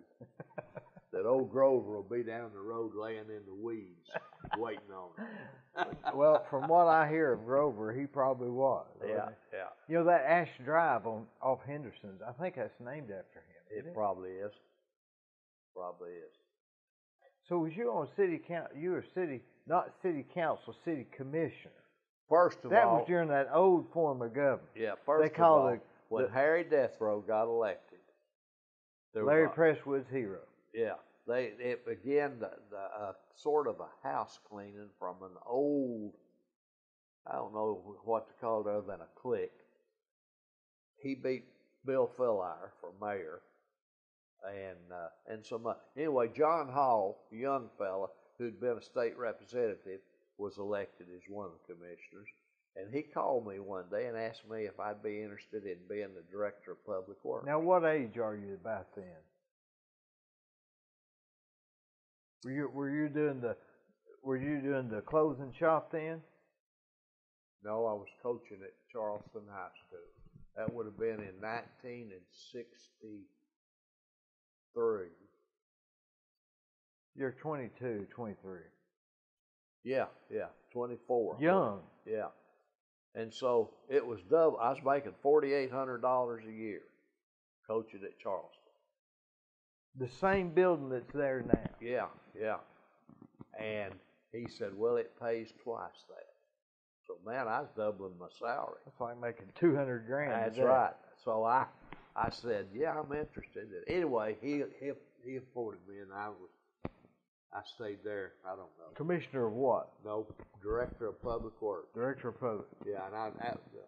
That old Grover will be down the road laying in the weeds, waiting on him. Well, from what I hear of Grover, he probably was. Yeah. You know that Ash Drive off Henderson's, I think that's named after him. It probably is. Probably is. So was you on city council? You were not city council, city commissioner. First of all, that was during that old form of government. Yeah. First of all, when Harry Death Row got elected, Larry Presswood's hero. Yeah. It began the sort of a house cleaning from an old, I don't know what to call it other than a clique. He beat Bill Fillire for mayor, and some anyway. John Hall, a young fella who'd been a state representative, was elected as one of the commissioners, and he called me one day and asked me if I'd be interested in being the director of public works. Now, what age are you about then? Were you doing the clothing shop then? No, I was coaching at Charleston High School. That would have been in 1963. You're 22, 23. Yeah, 24. Young. Yeah. And so it was double. I was making $4,800 a year coaching at Charleston. The same building that's there now. Yeah. And he said, well, it pays twice that. So, man, I was doubling my salary. That's like making $200,000. That's right. So I said, yeah, I'm interested. Anyway, he afforded me, and I stayed there. I don't know. Commissioner of what? No, director of public works. Director of public. Yeah, and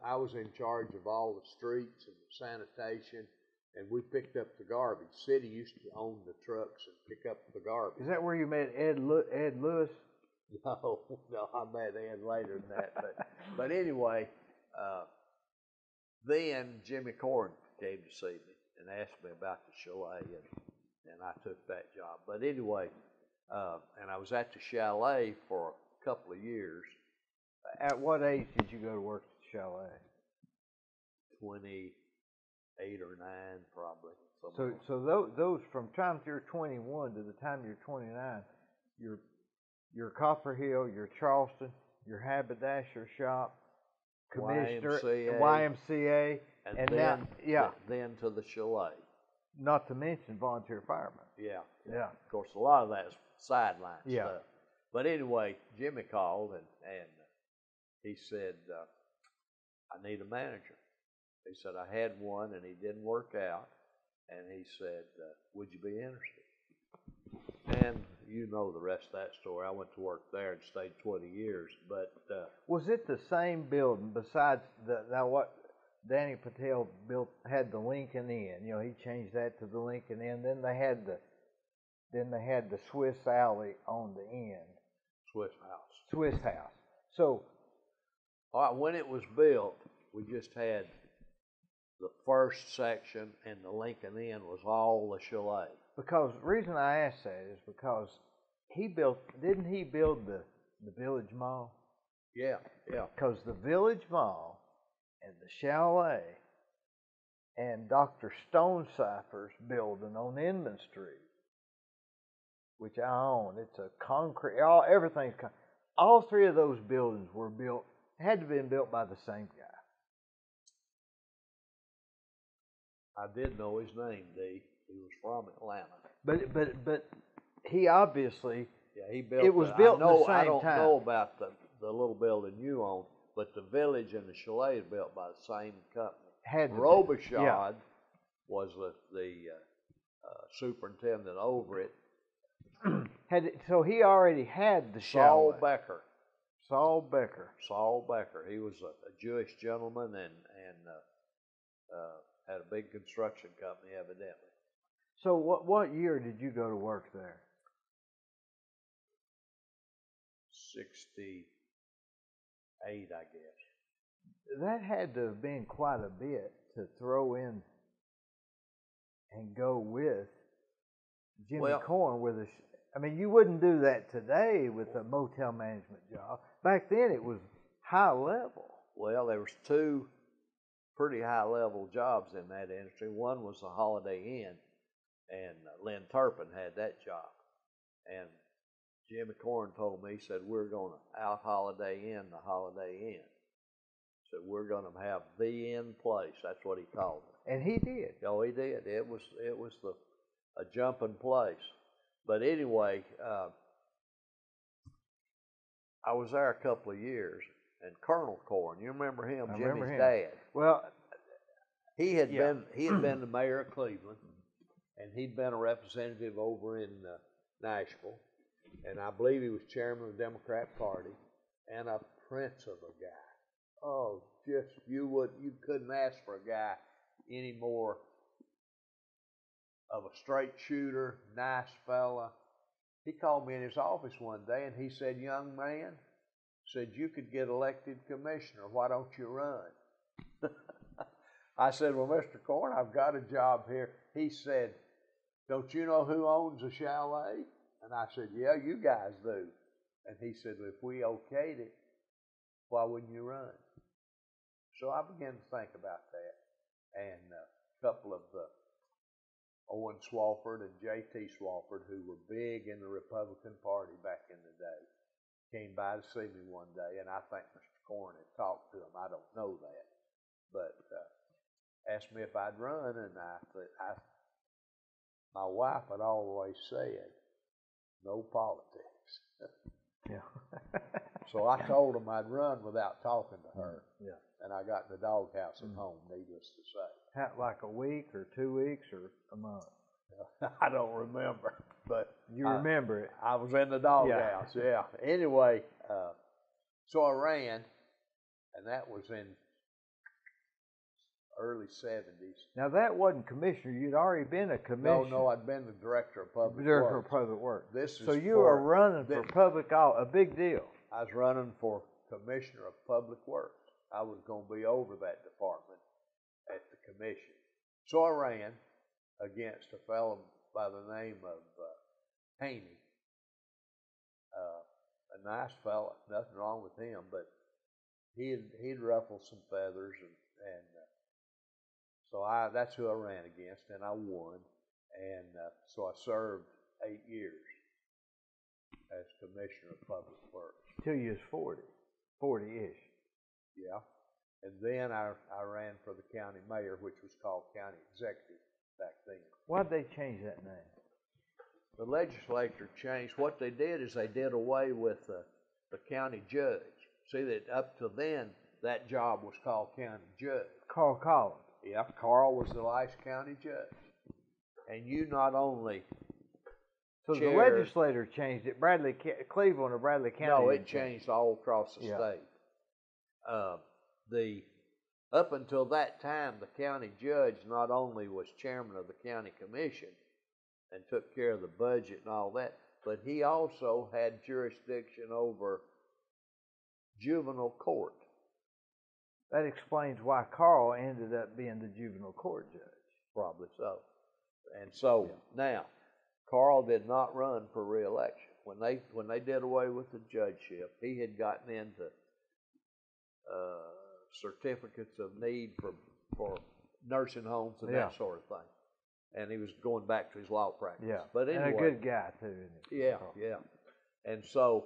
I was in charge of all the streets and the sanitation, and we picked up the garbage. City used to own the trucks and pick up the garbage. Is that where you met Ed Lewis? No, I met Ed later than that. But anyway, then Jimmy Corn came to see me and asked me about the chalet, and I took that job. But anyway, and I was at the chalet for a couple of years. At what age did you go to work at the chalet? 28 or 9, probably. So those from the time you're 21 to the time you're 29, your Copper Hill, your Charleston, your haberdasher shop, commissioner, YMCA, and then, now, then to the chalet. Not to mention volunteer firemen. Yeah. Of course, a lot of that is sideline stuff. But anyway, Jimmy called and he said, I need a manager. He said, I had one and he didn't work out. And he said, would you be interested? And you know the rest of that story. I went to work there and stayed 20 years. But was it the same building besides what Danny Patel had the Lincoln Inn? You know, he changed that to the Lincoln Inn. Then they had the Swiss Alley on the end. Swiss House. So, when it was built, we just had the first section, and the Lincoln Inn was all the chalet. Because the reason I ask that is because didn't he build the Village Mall? Yeah. Because the Village Mall and the chalet and Dr. Stonecipher's building on Inman Street, which I own, it's a concrete, everything's all three of those buildings were built, had to have been built by the same guy. I did know his name, Dee. He was from Atlanta. But he obviously, he built. It was built at the same time. I don't know about the little building you own, but the Village and the chalet is built by the same company. Robichaud was the superintendent over it. So he already had the chalet. Saul Becker. He was a Jewish gentleman and had a big construction company, evidently. So what year did you go to work there? 68, I guess. That had to have been quite a bit to throw in and go with Jimmy Corn with I mean, you wouldn't do that today with a motel management job. Back then, it was high level. Well, there was two pretty high-level jobs in that industry. One was a Holiday Inn, and Lynn Turpin had that job. And Jimmy Corn told me, he said, we're going to out Holiday Inn the Holiday Inn. So we're going to have the Inn place. That's what he called it. And he did. Oh, he did. It was a jumping place. But anyway, I was there a couple of years, and Colonel Corn, you remember him? I Jimmy's remember him. dad. Well, he had been the mayor of Cleveland, and he'd been a representative over in Nashville, and I believe he was chairman of the Democrat Party, and a prince of a guy. Oh, just you couldn't ask for a guy any more of a straight shooter, nice fella. He called me in his office one day and he said, young man, said, you could get elected commissioner. Why don't you run? I said, well, Mr. Corn, I've got a job here. He said, don't you know who owns a chalet? And I said, yeah, you guys do. And he said, well, if we okayed it, why wouldn't you run? So I began to think about that. And a couple of Owen Swofford and J.T. Swofford, who were big in the Republican Party back in the day, came by to see me one day, and I think Mr. Corn had talked to him. I don't know that. But asked me if I'd run, and my wife had always said, no politics. Yeah. So I told him I'd run without talking to her. Yeah. And I got in the doghouse at home, needless to say. Like a week or 2 weeks or a month? I don't remember, but you remember it. I was in the doghouse, yeah. Anyway, so I ran, and that was in early 70s. Now that wasn't commissioner. You'd already been a commissioner. No, I'd been the director of public works. Director of public works. So you were running for public, a big deal. I was running for commissioner of public works. I was going to be over that department at the commission. So I ran against a fellow by the name of Haney. A nice fellow, nothing wrong with him, but he'd ruffled some feathers, and so that's who I ran against, and I won. And so I served 8 years as commissioner of public works. Till you was 40-ish. Yeah. And then I ran for the county mayor, which was called county executive back then. Why'd they change that name? The legislature changed. What they did is they did away with the county judge. See, that up to then, that job was called county judge. Carl Collins. Yeah, Carl was the last county judge. And you not only So the legislature changed it. Cleveland or Bradley County? No, it changed all across the state. Up until that time, the county judge not only was chairman of the county commission and took care of the budget and all that, but he also had jurisdiction over juvenile court. That explains why Carl ended up being the juvenile court judge. Probably so. And so now, Carl did not run for re-election. When they did away with the judgeship, he had gotten into certificates of need for nursing homes and that sort of thing. And he was going back to his law practice. Yeah, but anyway, and a good guy too, isn't he? Yeah. And so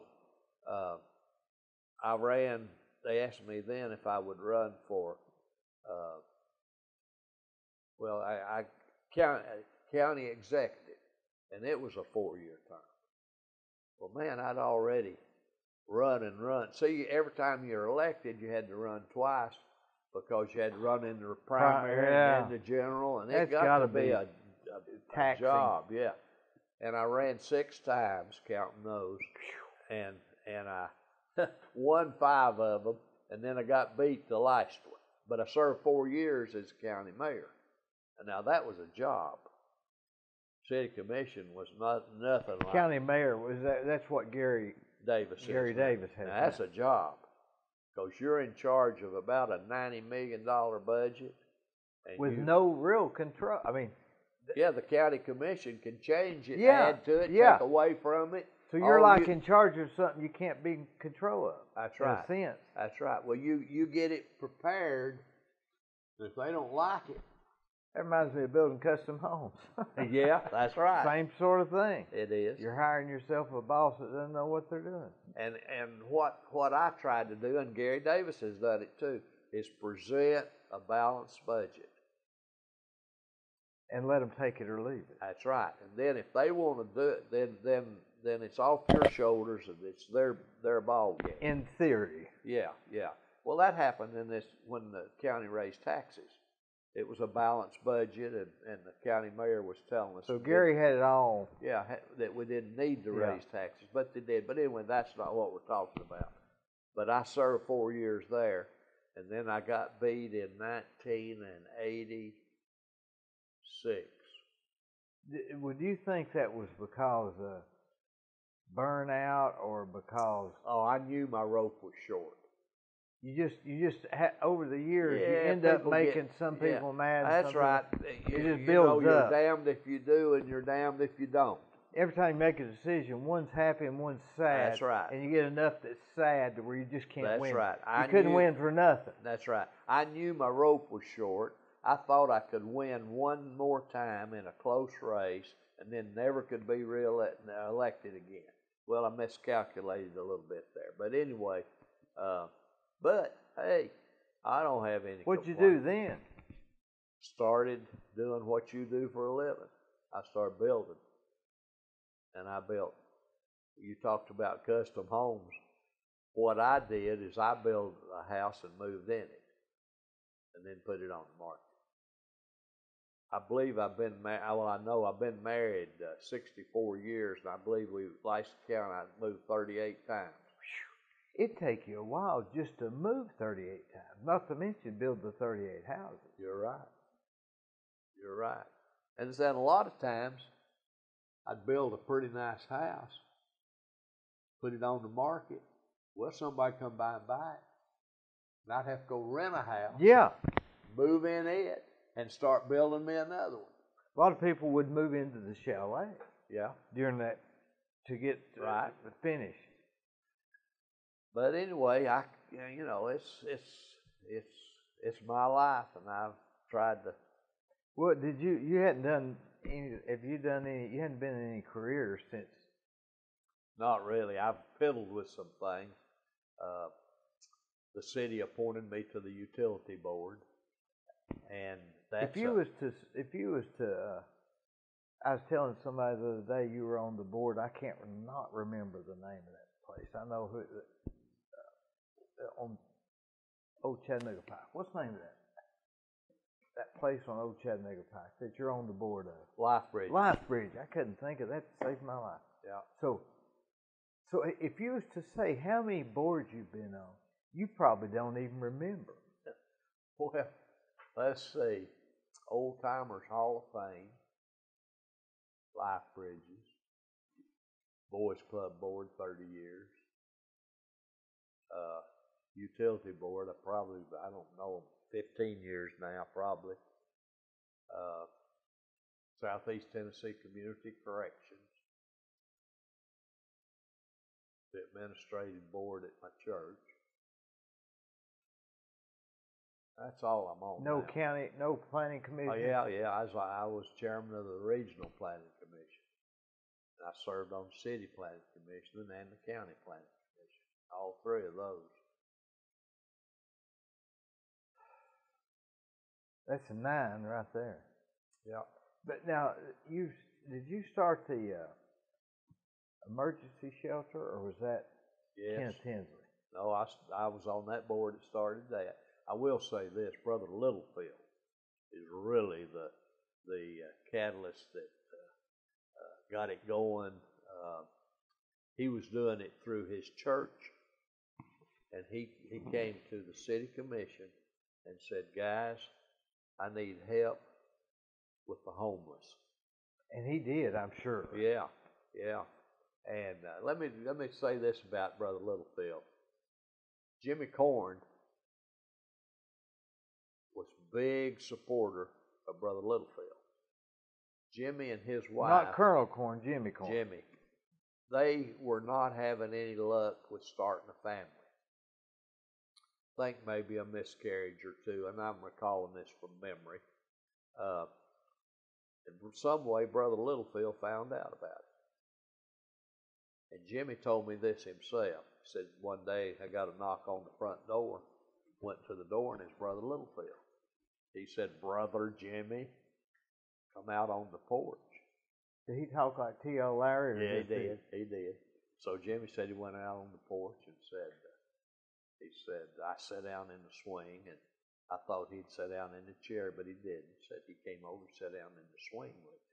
I ran. They asked me then if I would run for, county executive, and it was a 4-year term. Well, man, I'd already run. See, every time you're elected, you had to run twice because you had to run in the primary and in the general, and it got to be a job, yeah. And I ran 6 times, counting those, and I won 5 of them, and then I got beat the last one. But I served 4 years as county mayor, and now that was a job. City commission was nothing like county mayor was that's what Gary Davis had. Now, that's a job because you're in charge of about a $90 million budget. And with no real control. I mean, the county commission can change it, add to it, take away from it. So you're like in charge of something you can't be in control of. That's right. In a sense. That's right. Well, you get it prepared. If they don't like it, That reminds me of building custom homes. Yeah, that's right. Same sort of thing. It is. You're hiring yourself a boss that doesn't know what they're doing. And what I tried to do, and Gary Davis has done it too, is present a balanced budget. And let them take it or leave it. That's right. And then if they want to do it, then it's off your shoulders and it's their ball game. In theory. Yeah. Well, that happened in this when the county raised taxes. It was a balanced budget, and the county mayor was telling us. So Gary had it all. Yeah, that we didn't need to raise taxes, but they did. But anyway, that's not what we're talking about. But I served 4 years there, and then I got beat in 1986. Would you think that was because of burnout or because? Oh, I knew my rope was short. You just over the years you end up making some people mad. That's right. It just builds up. You're up. damned if you do, and you're damned if you don't. Every time you make a decision, one's happy and one's sad. That's right. And you get enough that's sad to where you just can't win. That's right. You couldn't win for nothing. That's right. I knew my rope was short. I thought I could win one more time in a close race, and then never could be elected again. Well, I miscalculated a little bit there, but anyway. But, hey, I don't have any What'd you complaints. do then? Started doing what you do for a living. I started building. And I built. You talked about custom homes. What I did is I built a house and moved in it. And then put it on the market. I believe I've been married. Well, I know I've been married 64 years, and I believe last count, I moved 38 times. It'd take you a while just to move 38 times, not to mention build the 38 houses. You're right. And then a lot of times, I'd build a pretty nice house, put it on the market. Well, somebody come by and buy it. And I'd have to go rent a house. Yeah. Move in it, and start building me another one. A lot of people would move into the chalet. Yeah. During that, to get the finish. But anyway, it's my life, and I've tried to. Well, you hadn't done any? Have you done any? You hadn't been in any careers since. Not really. I've fiddled with some things. The city appointed me to the utility board, and that's. If you was to, I was telling somebody the other day you were on the board. I can't not remember the name of that place. I know who. On Old Chattanooga Pike. What's the name of that? That place on Old Chattanooga Pike that you're on the board of. Life Bridge. Life Bridge. I couldn't think of that to save my life. Yeah. So if you was to say how many boards you've been on, you probably don't even remember. Well, let's see. Old Timers Hall of Fame. Life Bridges. Boys Club Board, 30 years. Utility Board, I don't know, 15 years now, probably. Southeast Tennessee Community Corrections. The administrative board at my church. That's all I'm on. No now. county, no planning commission. Oh yeah. I was chairman of the regional planning commission. I served on the city planning commission and the county planning commission. All three of those. That's a 9 right there. Yeah. But now, did you start the emergency shelter, or was that Kenneth Tinsley? No, I was on that board that started that. I will say this, Brother Littlefield is really the catalyst that got it going. He was doing it through his church, and he came to the city commission and said, guys, I need help with the homeless. And he did, I'm sure. Yeah. And let me say this about Brother Littlefield. Jimmy Corn was a big supporter of Brother Littlefield. Jimmy and his wife. Not Colonel Corn, Jimmy Corn. Jimmy. They were not having any luck with starting a family. I think maybe a miscarriage or two, and I'm recalling this from memory. And in some way, Brother Littlefield found out about it. And Jimmy told me this himself. He said, one day I got a knock on the front door, went to the door, and it's Brother Littlefield. He said, Brother Jimmy, come out on the porch. Did he talk like T.O. Larry? Yeah, he did. So Jimmy said he went out on the porch and said, I sat down in the swing, and I thought he'd sit down in the chair, but he didn't. He said he came over and sat down in the swing with me.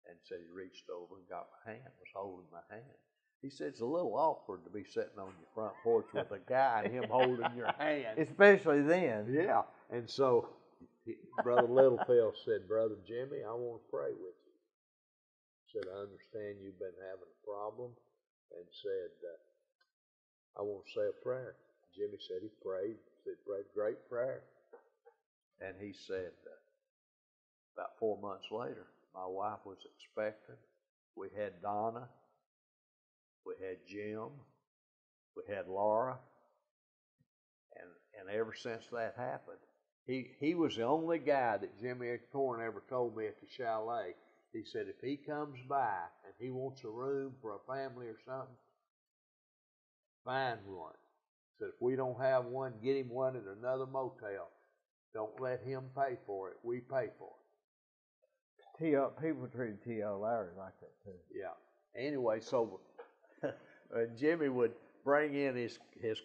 And said he reached over and got my hand, was holding my hand. He said it's a little awkward to be sitting on your front porch with a guy and him holding your hand. Especially then. Yeah. And so Brother Littlefield said, Brother Jimmy, I want to pray with you. He said, I understand you've been having a problem. And said, I want to say a prayer. Jimmy said he prayed. He prayed a great prayer. And he said, about 4 months later, my wife was expecting. We had Donna. We had Jim. We had Laura. And ever since that happened, he was the only guy that Jimmy Corn ever told me at the chalet. He said if he comes by and he wants a room for a family or something, find one. He said if we don't have one, get him one at another motel. Don't let him pay for it. We pay for it. People treated T.O. Larry like that too. Yeah. Anyway, so Jimmy would bring in his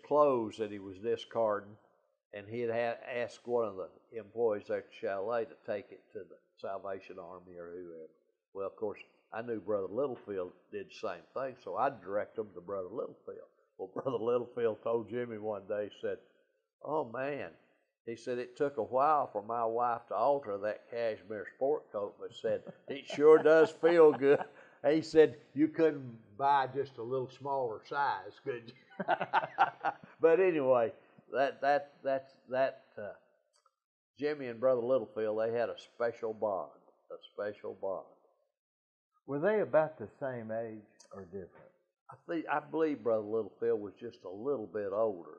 clothes that he was discarding, and he'd ask one of the employees at the chalet to take it to the Salvation Army or whoever. Well, of course, I knew Brother Littlefield did the same thing, so I'd direct them to Brother Littlefield. Well, Brother Littlefield told Jimmy one day, he said, oh man, he said, it took a while for my wife to alter that cashmere sport coat, but said, it sure does feel good. He said, you couldn't buy just a little smaller size, could you? But anyway, Jimmy and Brother Littlefield, they had a special bond. Were they about the same age or different? I believe Brother Littlefield was just a little bit older.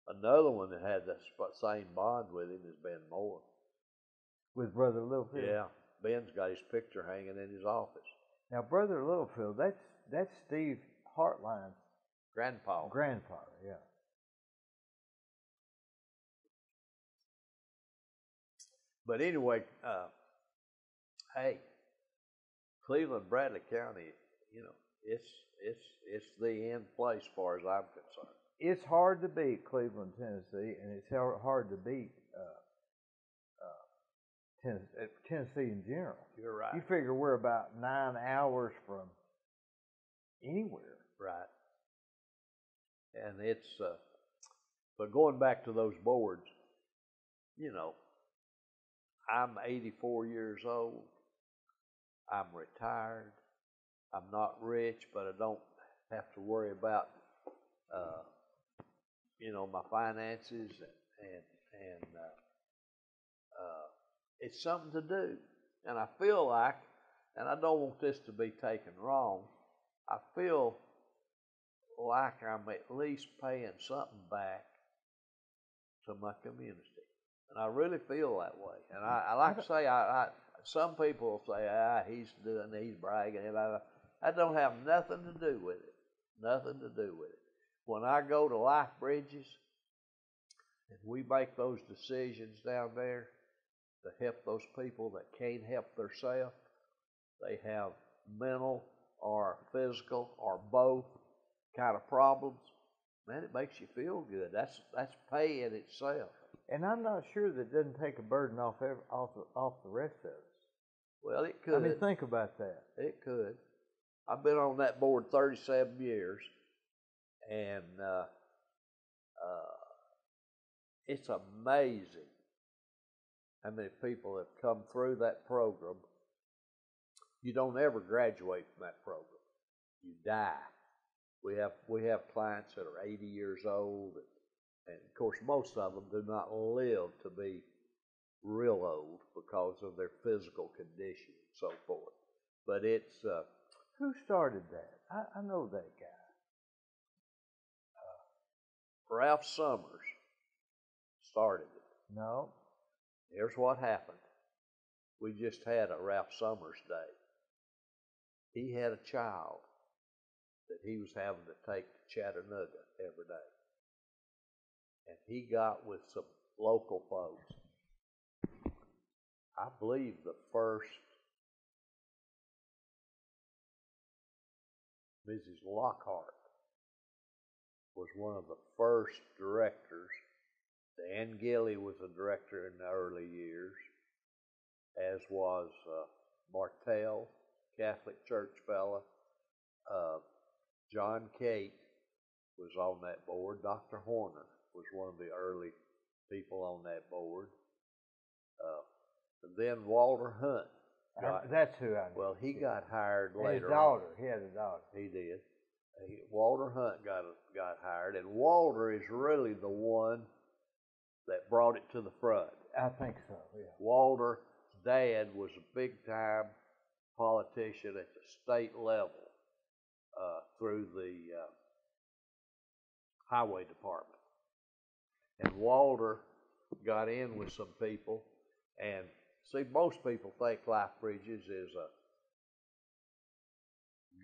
Another one that had the same bond with him is Ben Moore. With Brother Littlefield? Yeah. Ben's got his picture hanging in his office. Now, Brother Littlefield, that's Steve Hartline's grandfather, yeah. But anyway, hey, Cleveland, Bradley County, it's the end place as far as I'm concerned. It's hard to beat Cleveland, Tennessee, and it's hard to beat Tennessee in general. You're right. You figure we're about 9 hours from anywhere. Right. And it's, but going back to those boards, I'm 84 years old. I'm retired. I'm not rich, but I don't have to worry about, my finances and it's something to do. And I feel like, and I don't want this to be taken wrong, I feel like I'm at least paying something back to my community. And I really feel that way. And I like to say, some people say, he's bragging. That don't have nothing to do with it. Nothing to do with it. When I go to Life Bridges, and we make those decisions down there to help those people that can't help themselves, they have mental or physical or both kind of problems, man, it makes you feel good. That's pay in itself. And I'm not sure that it doesn't take a burden off the rest of us. Well, it could. I mean, think about that. It could. I've been on that board 37 years, and it's amazing how many people have come through that program. You don't ever graduate from that program. You die. We have clients that are 80 years old, and of course most of them do not live to be real old because of their physical condition and so forth. But it's who started that? I know that guy. Ralph Summers started it. No. Here's what happened. We just had a Ralph Summers Day. He had a child that he was having to take to Chattanooga every day. And he got with some local folks. I believe the first Mrs. Lockhart was one of the first directors. Dan Gilly was a director in the early years, as was Martell, Catholic church fella. John Cate was on that board. Dr. Horner was one of the early people on that board. And then Walter Hunt. That's who I know. Well, he got hired later. His daughter. He had a daughter. He did. Walter Hunt got hired, and Walter is really the one that brought it to the front. I think so, yeah. Walter's dad was a big-time politician at the state level through the highway department. And Walter got in with some people, and see, most people think Life Bridges is a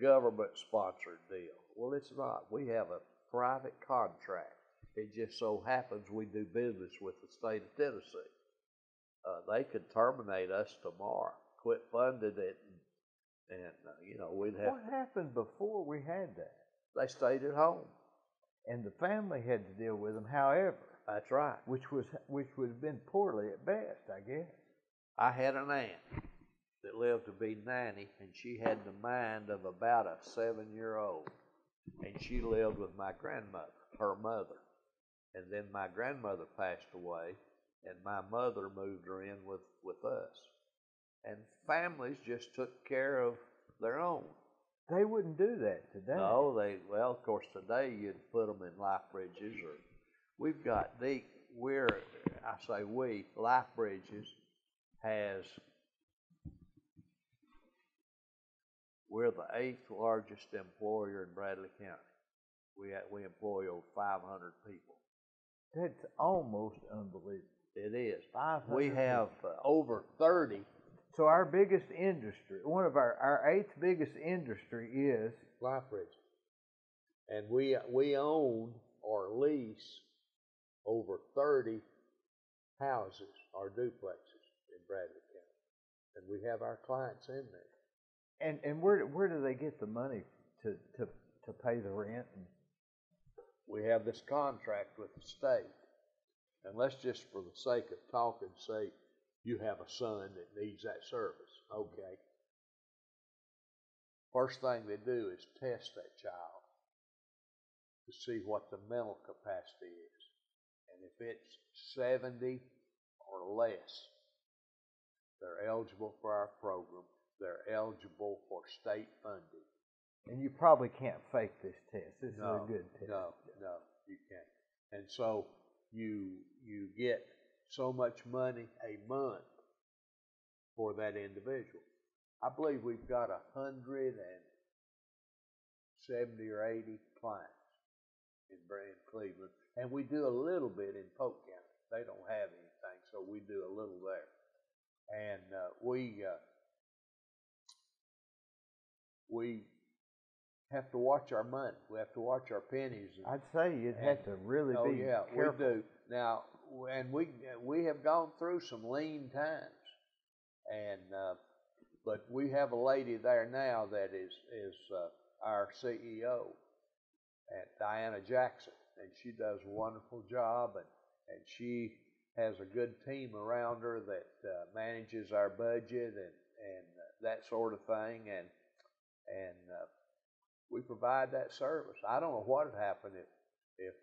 government-sponsored deal. Well, it's not. We have a private contract. It just so happens we do business with the state of Tennessee. They could terminate us tomorrow, quit funding it, and we'd have. What happened before we had that? They stayed at home, and the family had to deal with them. However, that's right. Which would have been poorly at best, I guess. I had an aunt that lived to be 90, and she had the mind of about a 7-year-old, and she lived with my grandmother, her mother. And then my grandmother passed away, and my mother moved her in with us. And families just took care of their own. They wouldn't do that today. No, of course, today you'd put them in Life Bridges, or we've got Life Bridges we're the 8th largest employer in Bradley County. We employ over 500 people. That's almost unbelievable. It is. 500 we have over 30. So our biggest industry, one of our 8th biggest industry is Life Bridges. And we own or lease over 30 houses or duplexes in Bradley County. And we have our clients in there. And where do they get the money to pay the rent? We have this contract with the state. And let's just, for the sake of talking, say you have a son that needs that service. Okay. First thing they do is test that child to see what the mental capacity is. And if it's 70 or less, they're eligible for our program. They're eligible for state funding. And you probably can't fake this test. This is a good test. No, you can't. And so you get so much money a month for that individual. I believe we've got 170 or 80 clients in Cleveland, and we do a little bit in Polk County. They don't have anything, so we do a little there. And we have to watch our money. We have to watch our pennies. I'd say you'd have to really be careful. We do. Now, and we have gone through some lean times, and but we have a lady there now that is our CEO, Diana Jackson, and she does a wonderful job, and she has a good team around her that manages our budget and that sort of thing, and we provide that service. I don't know what would happen if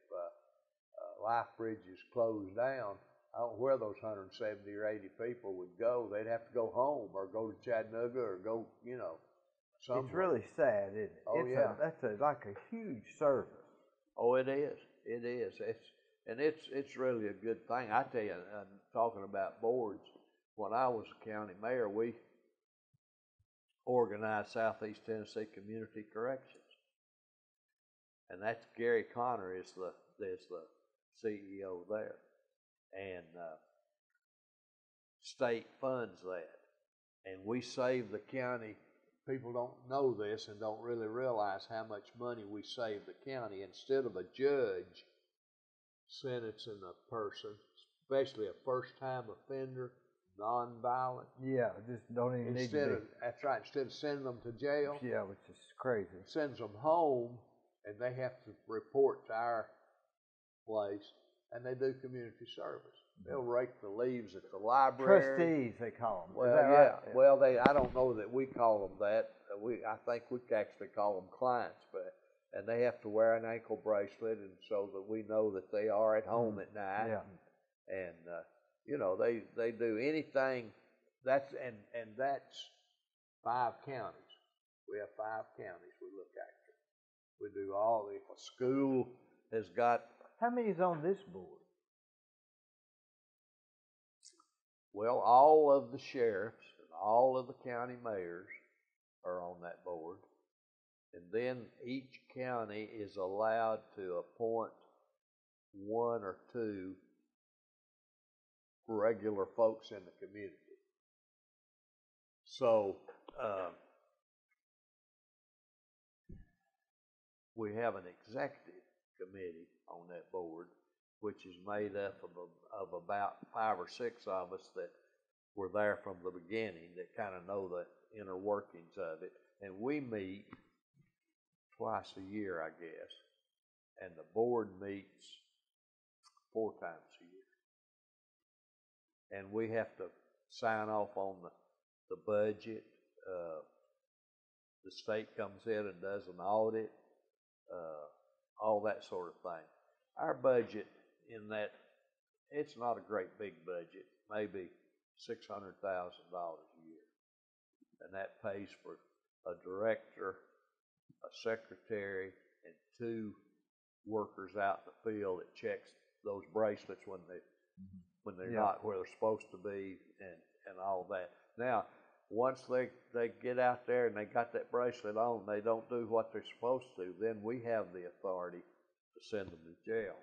Life Bridges closed down. I don't know where those 170 or 80 people would go. They'd have to go home or go to Chattanooga or go, somewhere. It's really sad, isn't it? Oh, yeah. That's like a huge service. Oh, it is. It is. It's really a good thing. I tell you, talking about boards, when I was county mayor, we organized Southeast Tennessee Community Corrections, and that's Gary Connor is the CEO there, and state funds that. And we save the county. People don't know this and don't really realize how much money we save the county. Instead of a judge sentencing a person, especially a first-time offender, non-violent. Yeah, just don't even need to be. That's right. Instead of sending them to jail. Yeah, which is crazy. Sends them home, and they have to report to our place, and they do community service. They'll rake the leaves at the library. Trustees, they call them. Well, yeah. Right? Well, I don't know that we call them that. I think we actually call them clients, and they have to wear an ankle bracelet, and so that we know that they are at home at night. Yeah. And they do anything. That's 5 counties. We have 5 counties we look after. We do all. If a school has got. How many is on this board? Well, all of the sheriffs and all of the county mayors are on that board. And then each county is allowed to appoint 1 or 2 regular folks in the community. So we have an executive committee on that board, which is made up of about 5 or 6 of us that were there from the beginning, that kind of know the inner workings of it. And we meet twice a year, I guess, and the board meets 4 times a year. And we have to sign off on the budget. The state comes in and does an audit, all that sort of thing. Our budget in that, it's not a great big budget, maybe $600,000 a year. And that pays for a director, a secretary, and 2 workers out in the field that checks those bracelets when they're not where they're supposed to be, and all that. Now, once they get out there and they got that bracelet on, they don't do what they're supposed to, then we have the authority to send them to jail.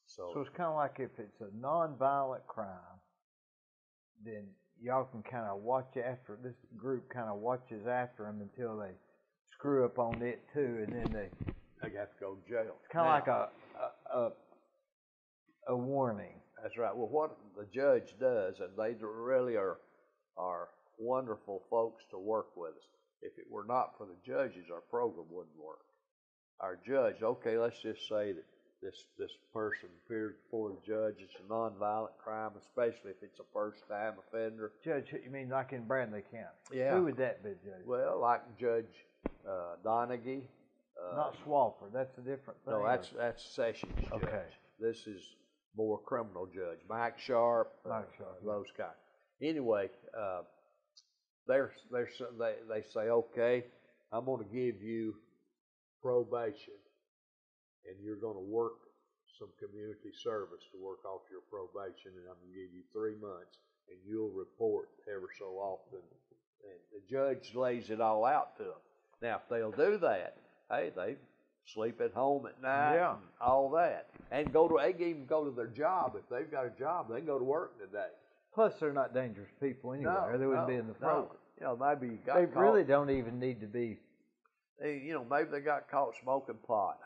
So it's kind of like if it's a non-violent crime, then y'all can kind of watch after, this group kind of watches after them until they screw up on it too, and then they have to go to jail. It's kind of like a warning. That's right. Well, what the judge does, and they really are wonderful folks to work with us. If it were not for the judges, our program wouldn't work. Our judge, okay, let's just say that this person appears before the judge. It's a nonviolent crime, especially if it's a first-time offender. Judge, you mean like in Bradley County? Yeah. Who would that be, Judge? Well, like Judge Donaghy. Not Swafford. That's a different thing. No, that's Sessions Judge. Okay. This is more criminal judge. Mike Sharp. Those kind. Anyway, they say, okay, I'm going to give you probation, and you're going to work some community service to work off your probation, and I'm going to give you 3 months, and you'll report ever so often. And the judge lays it all out to them. Now, if they'll do that, hey, they sleep at home at night, and all that, and they can even go to their job. If they've got a job, they can go to work today. Plus, they're not dangerous people anyway, or they wouldn't be in the program. Maybe you got They caught. really don't even need to be. Maybe they got caught smoking pot.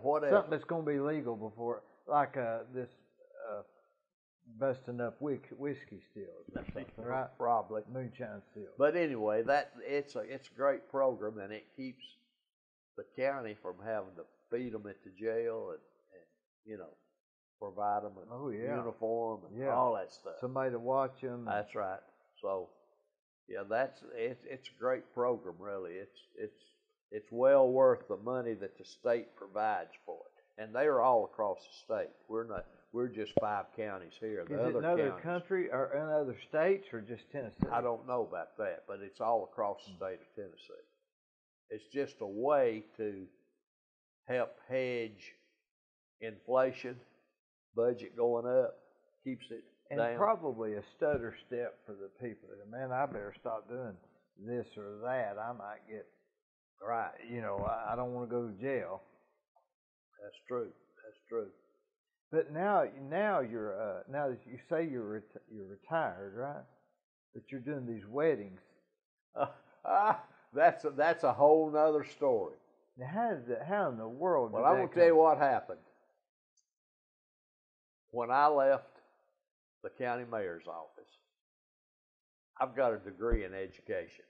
Whatever. Something that's going to be legal before, like this busting up whiskey stills or something, right? Probably moonshine stills. But anyway, it's a great program, and it keeps the county from having to feed them at the jail and provide them a uniform and all that stuff. Somebody to watch them. That's right. So, it's a great program, really. It's well worth the money that the state provides for it, and they are all across the state. We're just 5 counties here. Is it in other country or in other states or just Tennessee? I don't know about that, but it's all across the state of Tennessee. It's just a way to help hedge inflation, budget going up, keeps it and down. Probably a stutter step for the people. Man, I better stop doing this or that. I might get right. I don't want to go to jail. That's true. But now you're now that you say you're retired, right? that you're doing these weddings. That's a whole nother story. Now, how in the world? Well, I'm going to tell you what happened. When I left the county mayor's office, I've got a degree in education.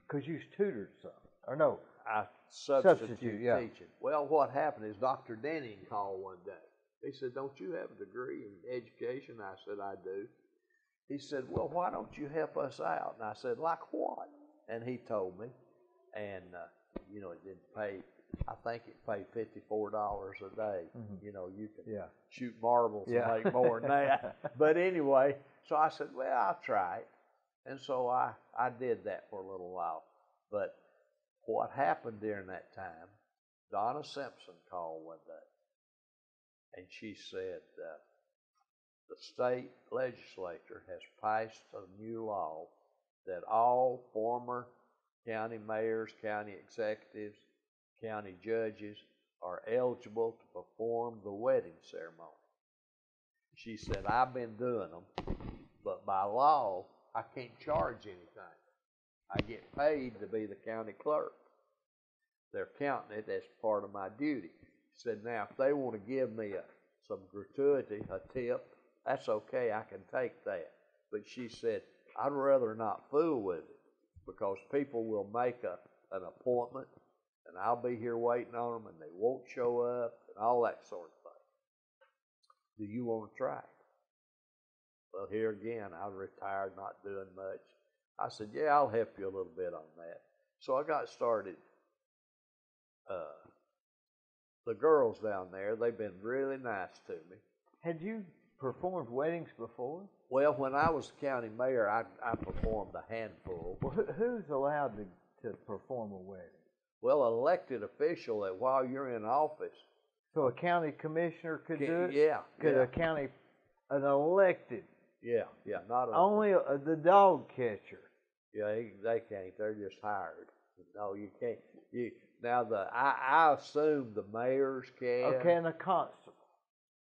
Because you tutored some, or no? I substitute yeah. teaching. Well, what happened is Dr. Denning called one day. He said, "Don't you have a degree in education?" I said, "I do." He said, "Well, why don't you help us out?" And I said, "Like what?" And he told me, and it didn't pay. I think it paid $54 a day. Mm-hmm. You can shoot marbles and make more than that. But anyway, so I said, "Well, I'll try it." And so I did that for a little while. But what happened during that time, Donna Simpson called one day, and she said, the state legislature has passed a new law that all former county mayors, county executives, county judges are eligible to perform the wedding ceremony. She said, "I've been doing them, but by law, I can't charge anything. I get paid to be the county clerk. They're counting it as part of my duty." She said, "Now, if they want to give me some gratuity, a tip, that's okay, I can take that." But she said, "I'd rather not fool with it because people will make an appointment and I'll be here waiting on them and they won't show up and all that sort of thing. Do you want to try it?" Well, here again, I was retired, not doing much. I said, "Yeah, I'll help you a little bit on that." So I got started. The girls down there, they've been really nice to me. Had you performed weddings before? Well, when I was county mayor, I performed a handful. Well, who's allowed to perform a wedding? Well, an elected official that while you're in office. So a county commissioner could do it? Yeah. Could an elected? Yeah, not only the dog catcher. Yeah, they can't. They're just hired. No, you can't. I assume the mayors can. Okay, and a constable.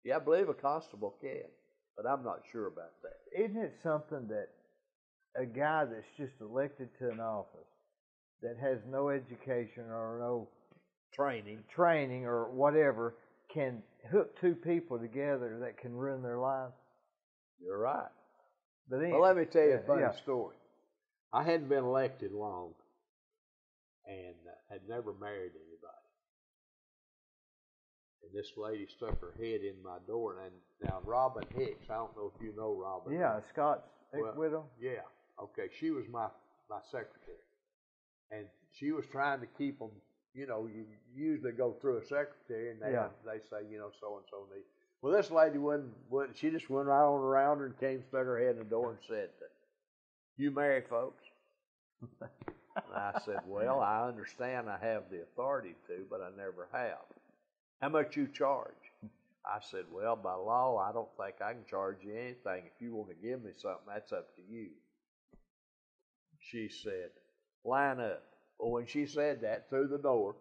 Yeah, I believe a constable can, but I'm not sure about that. Isn't it something that a guy that's just elected to an office that has no education or no training or whatever can hook two people together that can ruin their lives? You're right. But well, let me tell you a funny story. I hadn't been elected long and had never married anybody. And this lady stuck her head in my door. And now Robin Hicks, I don't know if you know Robin. Yeah, Scott's ex-widow. Yeah, okay. She was my secretary. And she was trying to keep them, you usually go through a secretary and they say, so-and-so needs. Well, this lady wouldn't, she just went right on around her and came, stuck her head in the door and said, "You marry folks?" And I said, "Well, I understand I have the authority to, but I never have. How much you charge?" I said, "Well, by law, I don't think I can charge you anything. If you want to give me something, that's up to you." She said, "Line up." Well, when she said that, through the door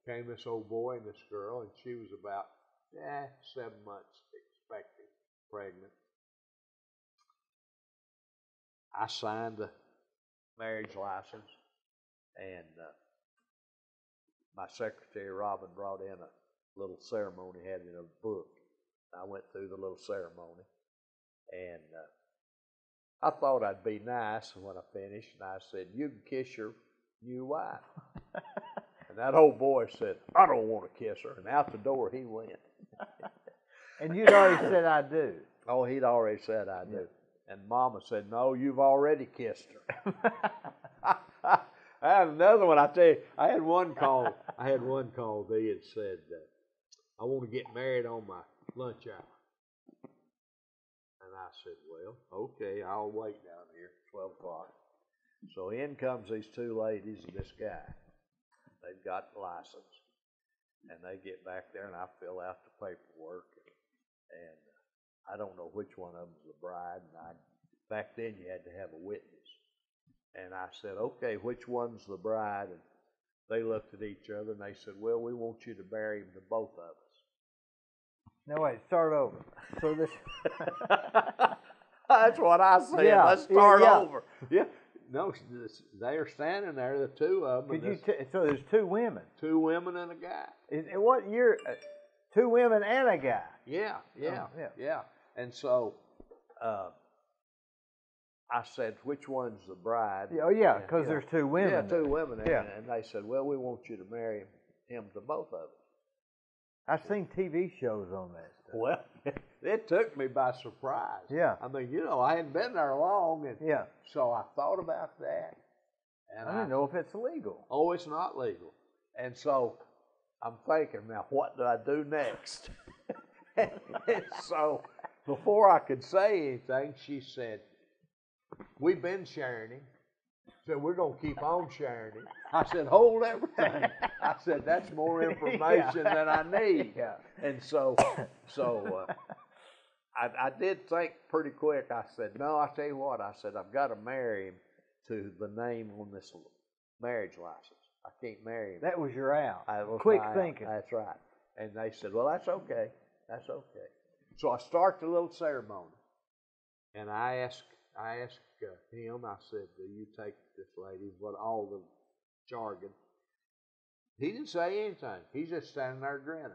came this old boy and this girl, and she was about 7 months expecting, pregnant. I signed the marriage license, and my secretary, Robin, brought in a little ceremony, had it in a book. I went through the little ceremony, and I thought I'd be nice when I finished, and I said, "You can kiss your new wife." And that old boy said, "I don't want to kiss her," and out the door he went. And you'd already said, "I do." Oh, he'd already said, "I do." And Mama said, "No, you've already kissed her." I had another one. I tell you, I had one call Dee and said, "I want to get married on my lunch hour." And I said, "Well, okay, I'll wait down here, 12 o'clock. So in comes these two ladies and this guy. They've got the license. And they get back there, and I fill out the paperwork. And I don't know which one of them's the bride. And back then, you had to have a witness. And I said, "Okay, which one's the bride?" And they looked at each other, and they said, "Well, we want you to marry him to both of us." No, wait, start over. So this... That's what I said. Yeah, Let's start yeah. over. Yeah. No, they are standing there, the two of them. So there's two women. Two women and a guy. In what year? Two women and a guy. Yeah. And so I said, which one's the bride? Oh, yeah, because there's two women. Yeah, two women. Yeah. And they said, well, we want you to marry him to both of us. I've seen TV shows on that stuff. Well, it took me by surprise. Yeah. I mean, I hadn't been there long, and so I thought about that. And I don't know if it's legal. Oh, it's not legal. And so I'm thinking, now, what do I do next? And so before I could say anything, she said, we've been sharing him. So we're going to keep on sharing him. I said, hold everything. I said, that's more information than I need. Yeah. And so I did think pretty quick. I said, no, I tell you what. I said, I've got to marry him to the name on this marriage license. I can't marry him. That was your out. Quick thinking. That's right. And they said, well, that's okay. That's okay. So I start the little ceremony. And I asked him, I said, do you take this lady? What all the jargon. He didn't say anything. He's just standing there grinning.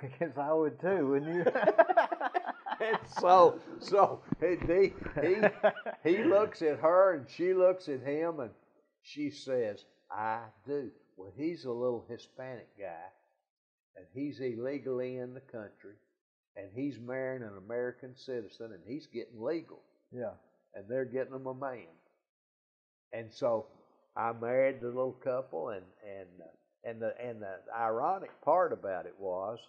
I guess I would too, wouldn't you? And so he looks at her and she looks at him and she says, I do. Well, he's a little Hispanic guy and he's illegally in the country and he's marrying an American citizen and he's getting legal. Yeah. And they're getting him a man. And so I married the little couple and the ironic part about it was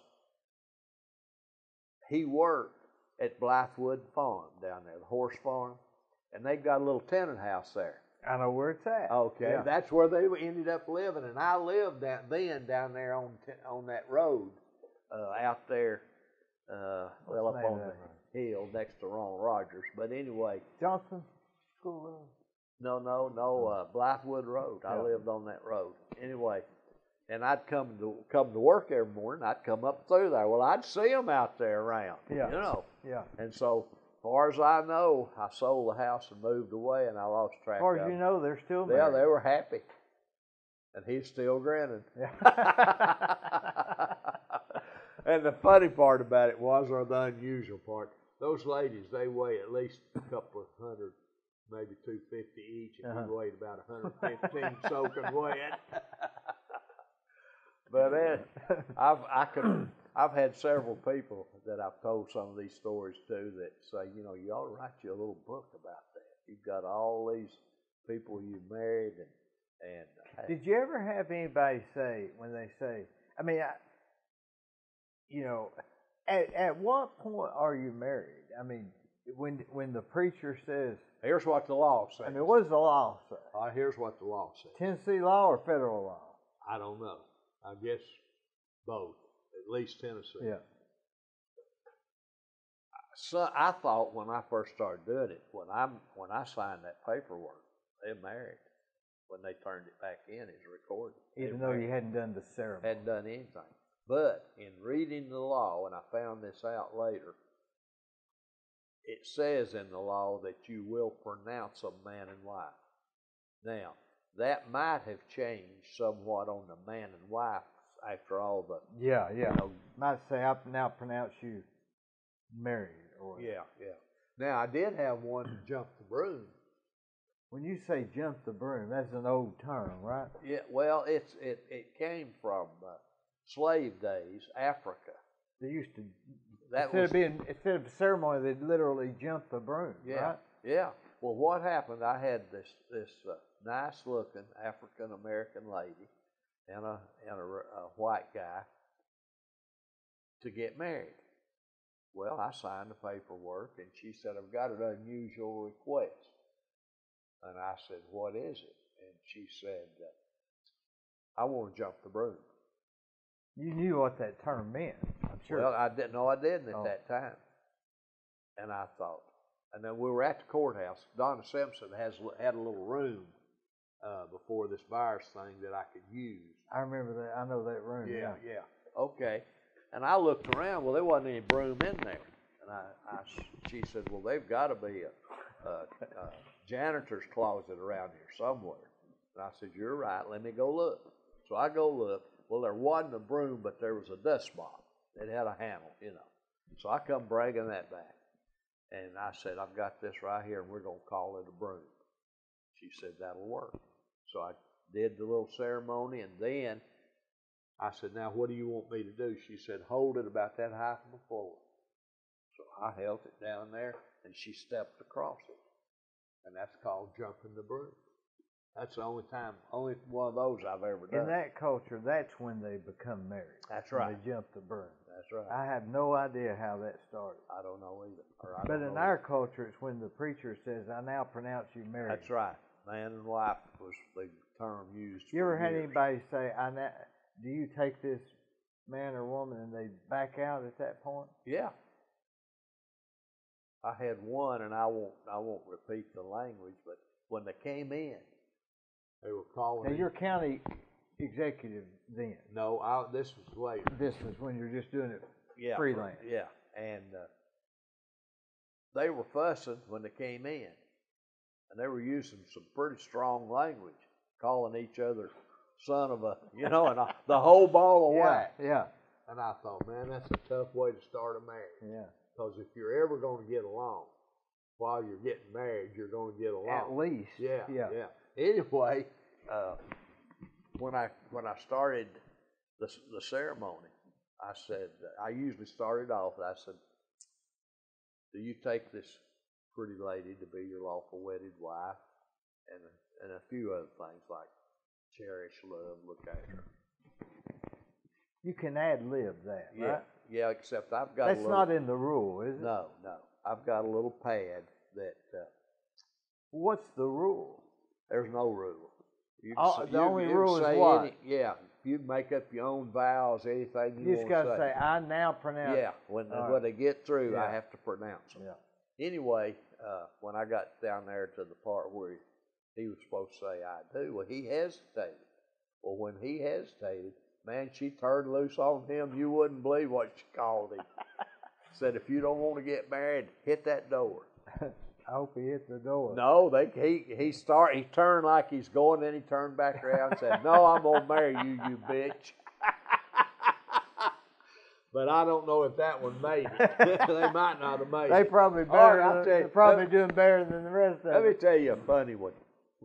he worked at Blythewood Farm down there, the horse farm, and they got a little tenant house there. I know where it's at. Okay, yeah. That's where they ended up living, and I lived down there on that road out there, up on the hill next to Ron Rogers. But anyway, Johnson School Road. No, Blythewood Road. I lived on that road. Anyway, and I'd come to work every morning. I'd come up through there. Well, I'd see them out there around. Yeah. Yeah. And so, as far as I know, I sold the house and moved away, and I lost track. As far as you know, they're still married. Yeah, they were happy, and he's still grinning. Yeah. And the funny part about it was, or the unusual part, those ladies, they weigh at least a couple of hundred, maybe 250 each, and he weighed about 115 soaking wet. But I've had several people that I've told some of these stories to that say, you ought to write you a little book about that. You've got all these people you married, and did you ever have anybody say when they say, I mean, at what point are you married? I mean, when the preacher says, here's what the law says. I mean, what does the law say? Here's what the law says. Tennessee law or federal law? I don't know. I guess both, at least Tennessee. Yeah. So I thought when I first started doing it, when I signed that paperwork, they're married. When they turned it back in, it's recorded. Even though you hadn't done the ceremony. Hadn't done anything. But in reading the law, and I found this out later, it says in the law that you will pronounce them man and wife. Now, that might have changed somewhat on the man and wife after all the... Yeah. Might say, I now pronounce you married. Or Yeah. Now, I did have one jump the broom. When you say jump the broom, that's an old term, right? Yeah, well, it came from slave days, Africa. They used to... Instead of a ceremony, they'd literally jump the broom, right? Yeah. Well, what happened, I had this nice-looking African-American lady and a white guy to get married. Well, I signed the paperwork, and she said, I've got an unusual request. And I said, what is it? And she said, I want to jump the broom. You knew what that term meant, I'm sure. Well, I didn't at that time. And I thought, and then we were at the courthouse. Donna Simpson had a little room before this virus thing that I could use. I remember that. I know that room. Yeah. Okay. And I looked around. Well, there wasn't any broom in there. And She said, well, they've got to be a janitor's closet around here somewhere. And I said, you're right. Let me go look. So I go look. Well, there wasn't a broom, but there was a dust mop. It had a handle, you know. So I come bringing that back. And I said, I've got this right here, and we're going to call it a broom. She said, that'll work. So I did the little ceremony, and then I said, now what do you want me to do? She said, hold it about that high from the floor. So I held it down there, and she stepped across it. And that's called jumping the broom. That's the only one of those I've ever done. In that culture, that's when they become married. That's right. They jump the broom. That's right. I have no idea how that started. I don't know either. But in our culture, it's when the preacher says, I now pronounce you married. That's right. Man and wife was the term used. You ever had anybody say, do you take this man or woman, and they back out at that point? Yeah. I had one, and I won't repeat the language, but when they came in, they were calling. Now, you're county executive then? No, this was later. This was when you're just doing it freelance. Yeah, and they were fussing when they came in, and they were using some pretty strong language, calling each other son of a, and the whole ball of wax. Yeah. And I thought, man, that's a tough way to start a marriage. Yeah. Because if you're ever going to get along while you're getting married, you're going to get along. At least. Yeah. Anyway, when I started the ceremony, I said, I usually started off, I said, do you take this pretty lady to be your lawful wedded wife? And a few other things like cherish, love, look after her. You can ad-lib that, right? Yeah, except I've got That's not in the rule, is it? No. I've got a little pad that... What's the rule? There's no rule. The only rule is what? You make up your own vows, anything you just got to say, I now pronounce... Yeah, when they get through, I have to pronounce them. Yeah. Anyway, when I got down there to the part where he was supposed to say, I do, well, he hesitated. Well, when he hesitated, man, she turned loose on him. You wouldn't believe what she called him. Said, if you don't want to get married, hit that door. I hope he hit the door. No, he turned like he's going, then he turned back around and said, no, I'm going to marry you, you bitch. But I don't know if that one made it. They might not have made it. They're probably doing better than the rest of them. Let me tell you a funny one.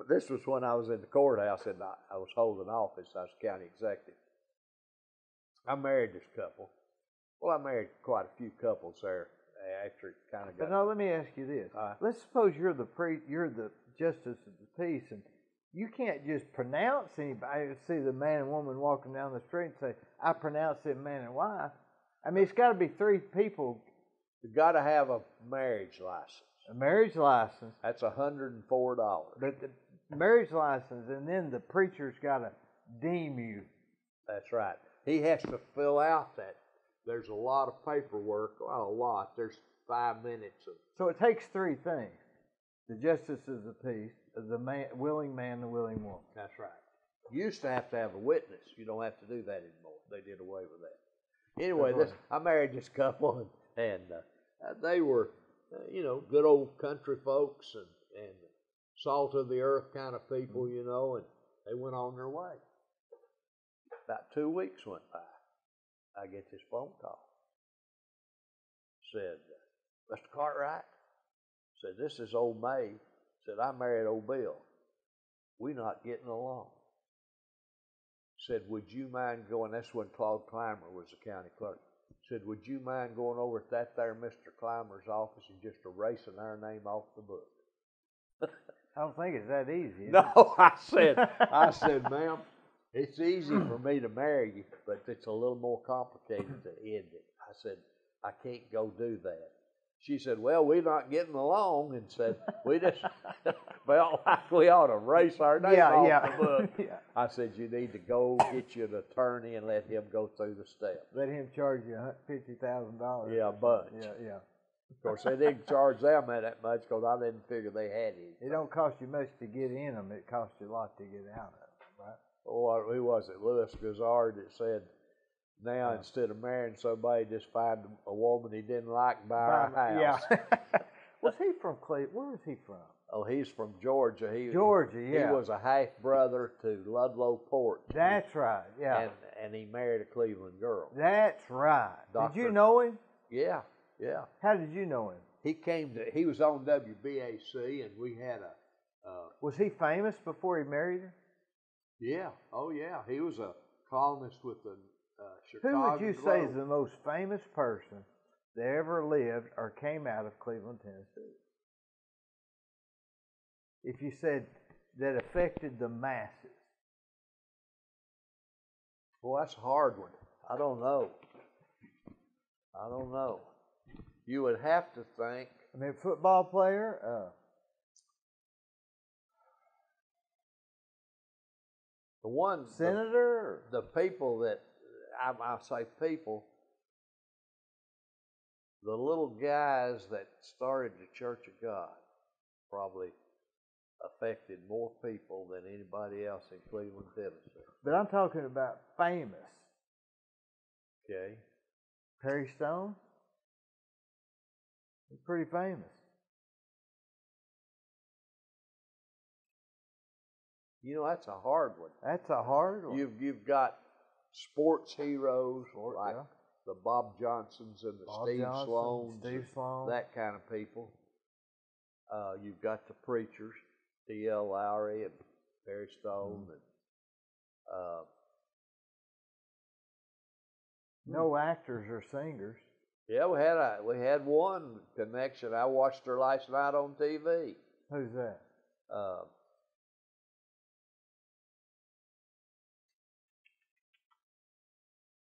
This was when I was in the courthouse and I was holding office. I was county executive. I married this couple. Well, I married quite a few couples there after it kind of got... But now let me ask you this. Let's suppose you're the justice of the peace, and you can't just pronounce anybody. See the man and woman walking down the street and say, I pronounce them man and wife. I mean, it's got to be three people. You've got to have a marriage license. A marriage license. That's $104. But the marriage license, and then the preacher's got to deem you. That's right. He has to fill out that. There's a lot of paperwork. Well, a lot. There's 5 minutes of... So it takes three things. The justice of the peace, the willing man, the willing woman. That's right. You used to have a witness. You don't have to do that anymore. They did away with that. Anyway, I married this couple, and they were, good old country folks and salt of the earth kind of people, and they went on their way. About 2 weeks went by. I get this phone call. Said, Mr. Cartwright, said, this is old May. Said, I married old Bill. We're not getting along. Said, would you mind going, that's when Claude Clymer was the county clerk. Said, would you mind going over to that there Mr. Clymer's office and just erasing our name off the book? I don't think it's that easy. No, I said, ma'am, it's easy for me to marry you, but it's a little more complicated to end it. I said, I can't go do that. She said, well, we're not getting along, and said, we ought to erase our name off the book. Yeah. I said, you need to go get you an attorney and let him go through the steps. Let him charge you $50,000. Yeah, a bunch. Yeah. Of course, they didn't charge them that much because I didn't figure they had it. It don't cost you much to get in them. It costs you a lot to get out of them, right? Oh, who was it? Louis Gazard that said, Now, instead of marrying somebody, just find a woman he didn't like, buy her a house. Yeah. Was he from Cleveland? Where was he from? Oh, he's from Georgia. Georgia, yeah. He was a half brother to Ludlow Port. That's right, yeah. And he married a Cleveland girl. That's right. Did you know him? Yeah. How did you know him? He was on WBAC, and we had was he famous before he married her? Yeah. Oh, yeah. He was a columnist with the Chicago Who would you Globe. say is the most famous person that ever lived or came out of Cleveland, Tennessee? If you said that affected the masses. Well, that's a hard one. I don't know. You would have to think. I mean, football player. The one senator. The people that I say people. The little guys that started the Church of God probably affected more people than anybody else in Cleveland, Tennessee. But I'm talking about famous. Okay. Perry Stone? He's pretty famous. You know, that's a hard one. That's a hard one. You've got sports heroes like the Bob Johnsons and the Steve Sloans, that kind of people. You've got the preachers, T.L. Lowry and Perry Stone, and no actors or singers. Yeah, we had one connection. I watched her last night on TV. Who's that?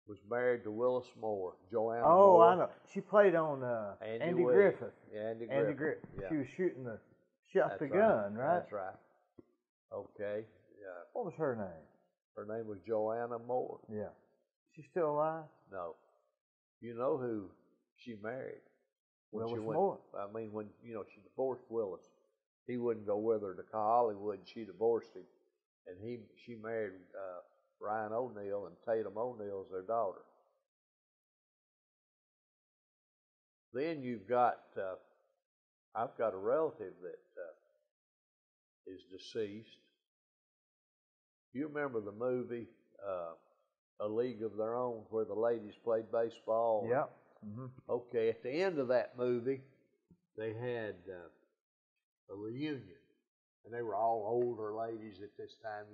Was married to Willis Moore, Joanna Oh, Moore. I know. She played on Andy Griffith. Yeah, Andy Griffith. Yeah. She was shot the gun, right? That's right. Okay. Yeah. What was her name? Her name was Joanna Moore. Yeah. She's still alive? No. You know who she married? Willis Moore. I mean, when she divorced Willis, he wouldn't go with her to Hollywood. She divorced him, and she married Ryan O'Neal, and Tatum O'Neal's their daughter. Then you've got, I've got a relative that is deceased. You remember the movie A League of Their Own, where the ladies played baseball? Yeah. Mm-hmm. Okay, at the end of that movie, they had a reunion, and they were all older ladies at this time,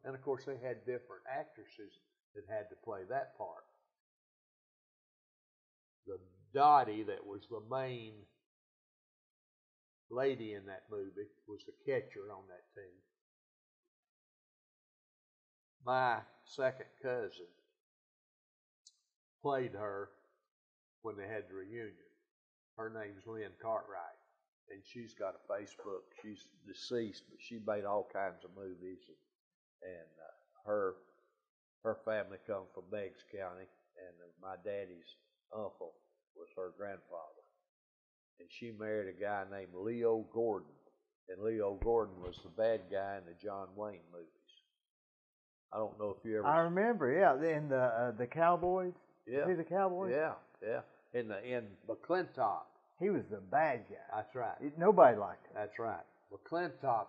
and of course they had different actresses that had to play that part. The Dottie, that was the main lady in that movie, was the catcher on that team. My second cousin played her when they had the reunion. Her name's Lynn Cartwright, and she's got a Facebook. She's deceased, but she made all kinds of movies, and her family come from Meigs County, and my daddy's uncle was her grandfather, and she married a guy named Leo Gordon, and Leo Gordon was the bad guy in the John Wayne movies. I don't know if you ever. I remember, yeah, in the Cowboys. Yeah. See the Cowboys? Yeah. In McClintock. He was the bad guy. That's right. Nobody liked him. That's right. McClintock,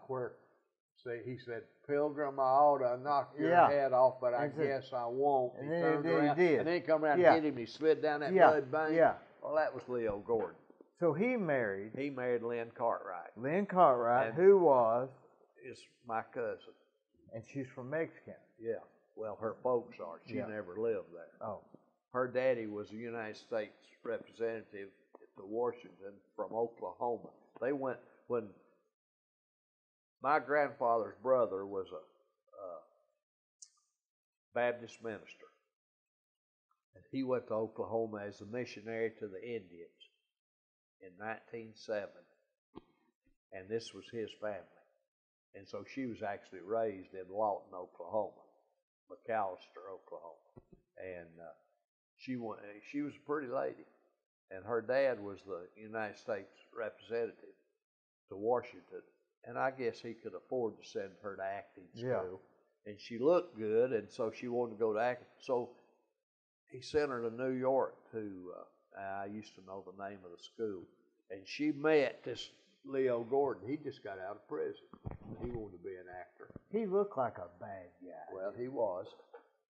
he said, "Pilgrim, I ought to knock your head off, but I guess I won't." And he then turned around, he did. and then he come around and hit him. He slid down that mud bank. Yeah. Well, that was Leo Gordon. So he married Lynn Cartwright. Lynn Cartwright, who is my cousin. And she's from Meigs County. Yeah. Well, her folks are. She never lived there. Oh. Her daddy was a United States representative to Washington from Oklahoma. They went when my grandfather's brother was a Baptist minister, and he went to Oklahoma as a missionary to the Indians in 1907, and this was his family, and so she was actually raised in Lawton, Oklahoma, McAllister, Oklahoma, and she was a pretty lady, and her dad was the United States representative to Washington, and I guess he could afford to send her to acting school. And she looked good, and so she wanted to go to acting. So he sent her to New York to, I used to know the name of the school, and she met this Leo Gordon. He just got out of prison. He wanted to be an actor. He looked like a bad guy. Well, he was.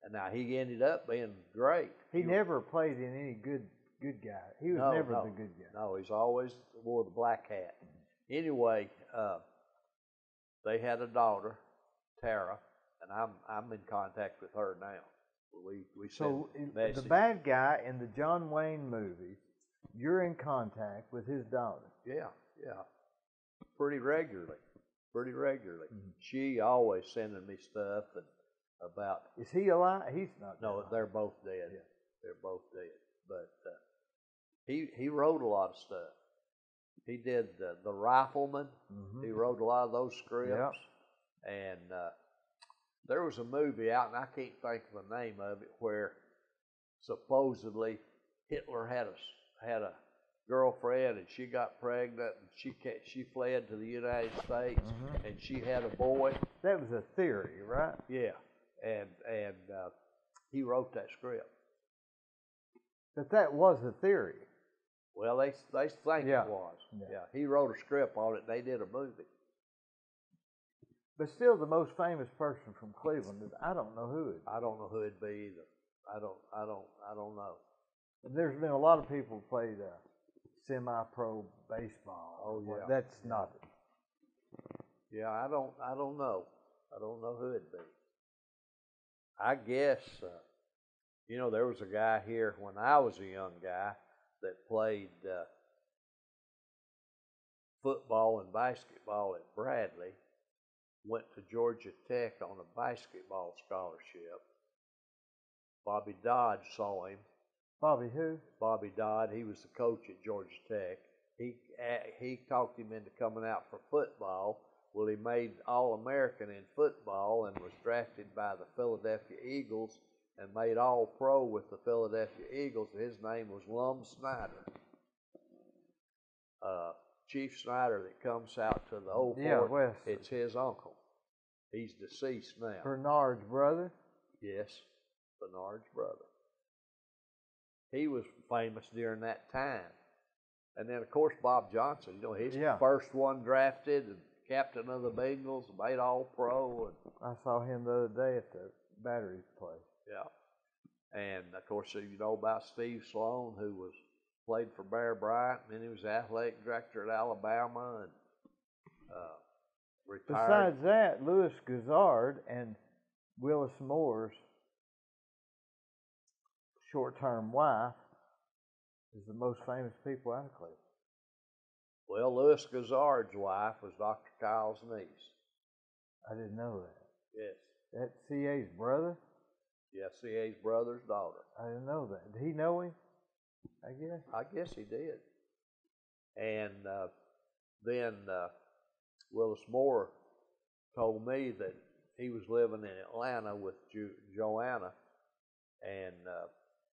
And now he ended up being great. He never played in any good guy. He was never the good guy. No, he's always wore the black hat. Anyway, they had a daughter, Tara, and I'm in contact with her now. We so message. The bad guy in the John Wayne movies, you're in contact with his daughter. Yeah. Pretty regularly. Mm-hmm. She always sending me stuff and about. Is he alive? He's not. No, alive. They're both dead. Yeah. They're both dead. But he wrote a lot of stuff. He did the Rifleman. Mm-hmm. He wrote a lot of those scripts. Yep. And there was a movie out, and I can't think of the name of it, where supposedly Hitler had a girlfriend, and she got pregnant, and she fled to the United States, mm-hmm. and she had a boy. That was a theory, right? Yeah, and he wrote that script. But that was a theory. Well, they think it was. Yeah, he wrote a script on it. And they did a movie. But still, the most famous person from Cleveland is I don't know who it is. I don't know who it'd be either. I don't know. There's been a lot of people who played semi-pro baseball. Oh yeah, that's not it. Yeah, I don't know. I don't know who it'd be. I guess there was a guy here when I was a young guy that played football and basketball at Bradley. Went to Georgia Tech on a basketball scholarship. Bobby Dodd saw him. Bobby who? Bobby Dodd. He was the coach at Georgia Tech. He talked him into coming out for football. Well, he made All-American in football and was drafted by the Philadelphia Eagles and made All-Pro with the Philadelphia Eagles. His name was Lum Snyder. Chief Snyder that comes out to the old fort, it's his uncle. He's deceased now. Bernard's brother? Yes, Bernard's brother. He was famous during that time. And then, of course, Bob Johnson, he's the first one drafted and captain of the Bengals, made All-Pro. I saw him the other day at the Batteries place. Yeah. And, of course, you know about Steve Sloan, who played for Bear Bryant, and then he was athletic director at Alabama and retired. Besides that, Louis Gazzard and Willis Moore's short-term wife is the most famous people out of Cleveland. Well, Louis Gazzard's wife was Dr. Kyle's niece. I didn't know that. Yes. That's C.A.'s brother? Yeah, C.A.'s brother's daughter. I didn't know that. Did he know him? I guess he did. And then Willis Moore told me that he was living in Atlanta with Joanna, and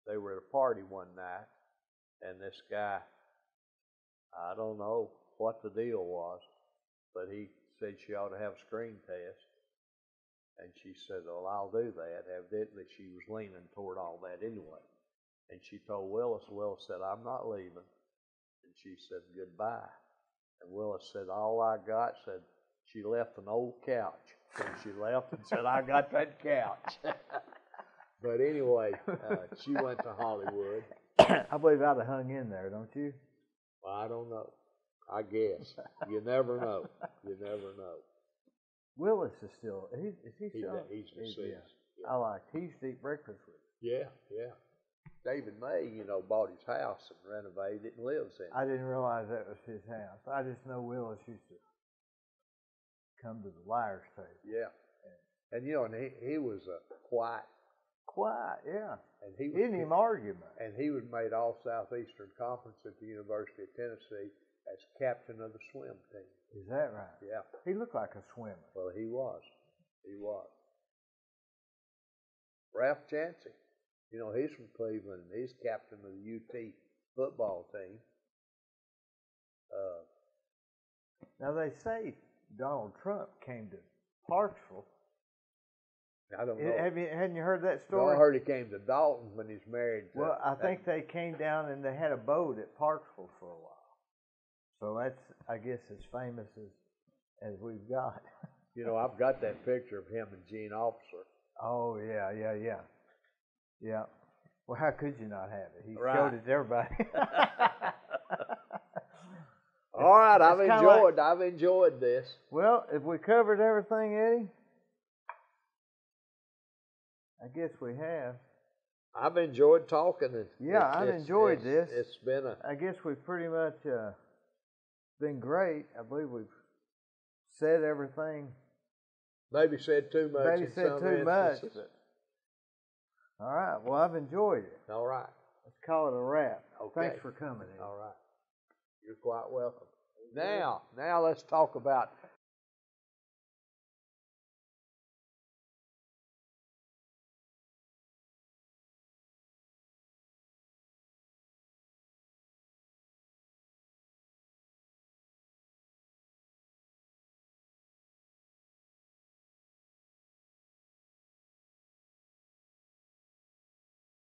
they were at a party one night, and this guy, I don't know what the deal was, but he said she ought to have a screen test. And she said, well, I'll do that. Evidently, she was leaning toward all that anyway. And she told Willis. Willis said, I'm not leaving. And she said, goodbye. And Willis said, all I got, said, she left an old couch. So she left and said, I got that couch. But anyway, she went to Hollywood. I believe I'd have hung in there, don't you? Well, I don't know. I guess. You never know. You never know. Willis is still, is he still? He's deceased. Yeah. I like, he used to eat breakfast with him. Yeah. David May, bought his house and renovated it and lives in it. I didn't realize that was his house. I just know Willis used to come to the Liars table. Yeah. And he was quiet. Quiet, yeah. And he didn't even argue much. And he was made All Southeastern Conference at the University of Tennessee as captain of the swim team. Is that right? Yeah. He looked like a swimmer. Well, he was. Ralph Chancey, he's from Cleveland, and he's captain of the UT football team. Now, they say Donald Trump came to Parksville I don't know. Hadn't you heard that No, story? I heard he came to Dalton when he's married. Well, I think they came down and they had a boat at Parksville for a while. So that's, I guess, as famous as we've got. You know, I've got that picture of him and Gene Officer. Oh, yeah. Yeah. Well, how could you not have it? He Right. showed it to everybody. All right, I've enjoyed this. Well, if we covered everything, Eddie, I guess we have. I've enjoyed talking. I've enjoyed this. It's been I guess we've pretty much been great. I believe we've said everything. Maybe said too much. Maybe said too much. But, all right. Well, I've enjoyed it. All right. Let's call it a wrap. Okay. Thanks for coming, Eddie. All right. You're quite welcome. Now let's talk about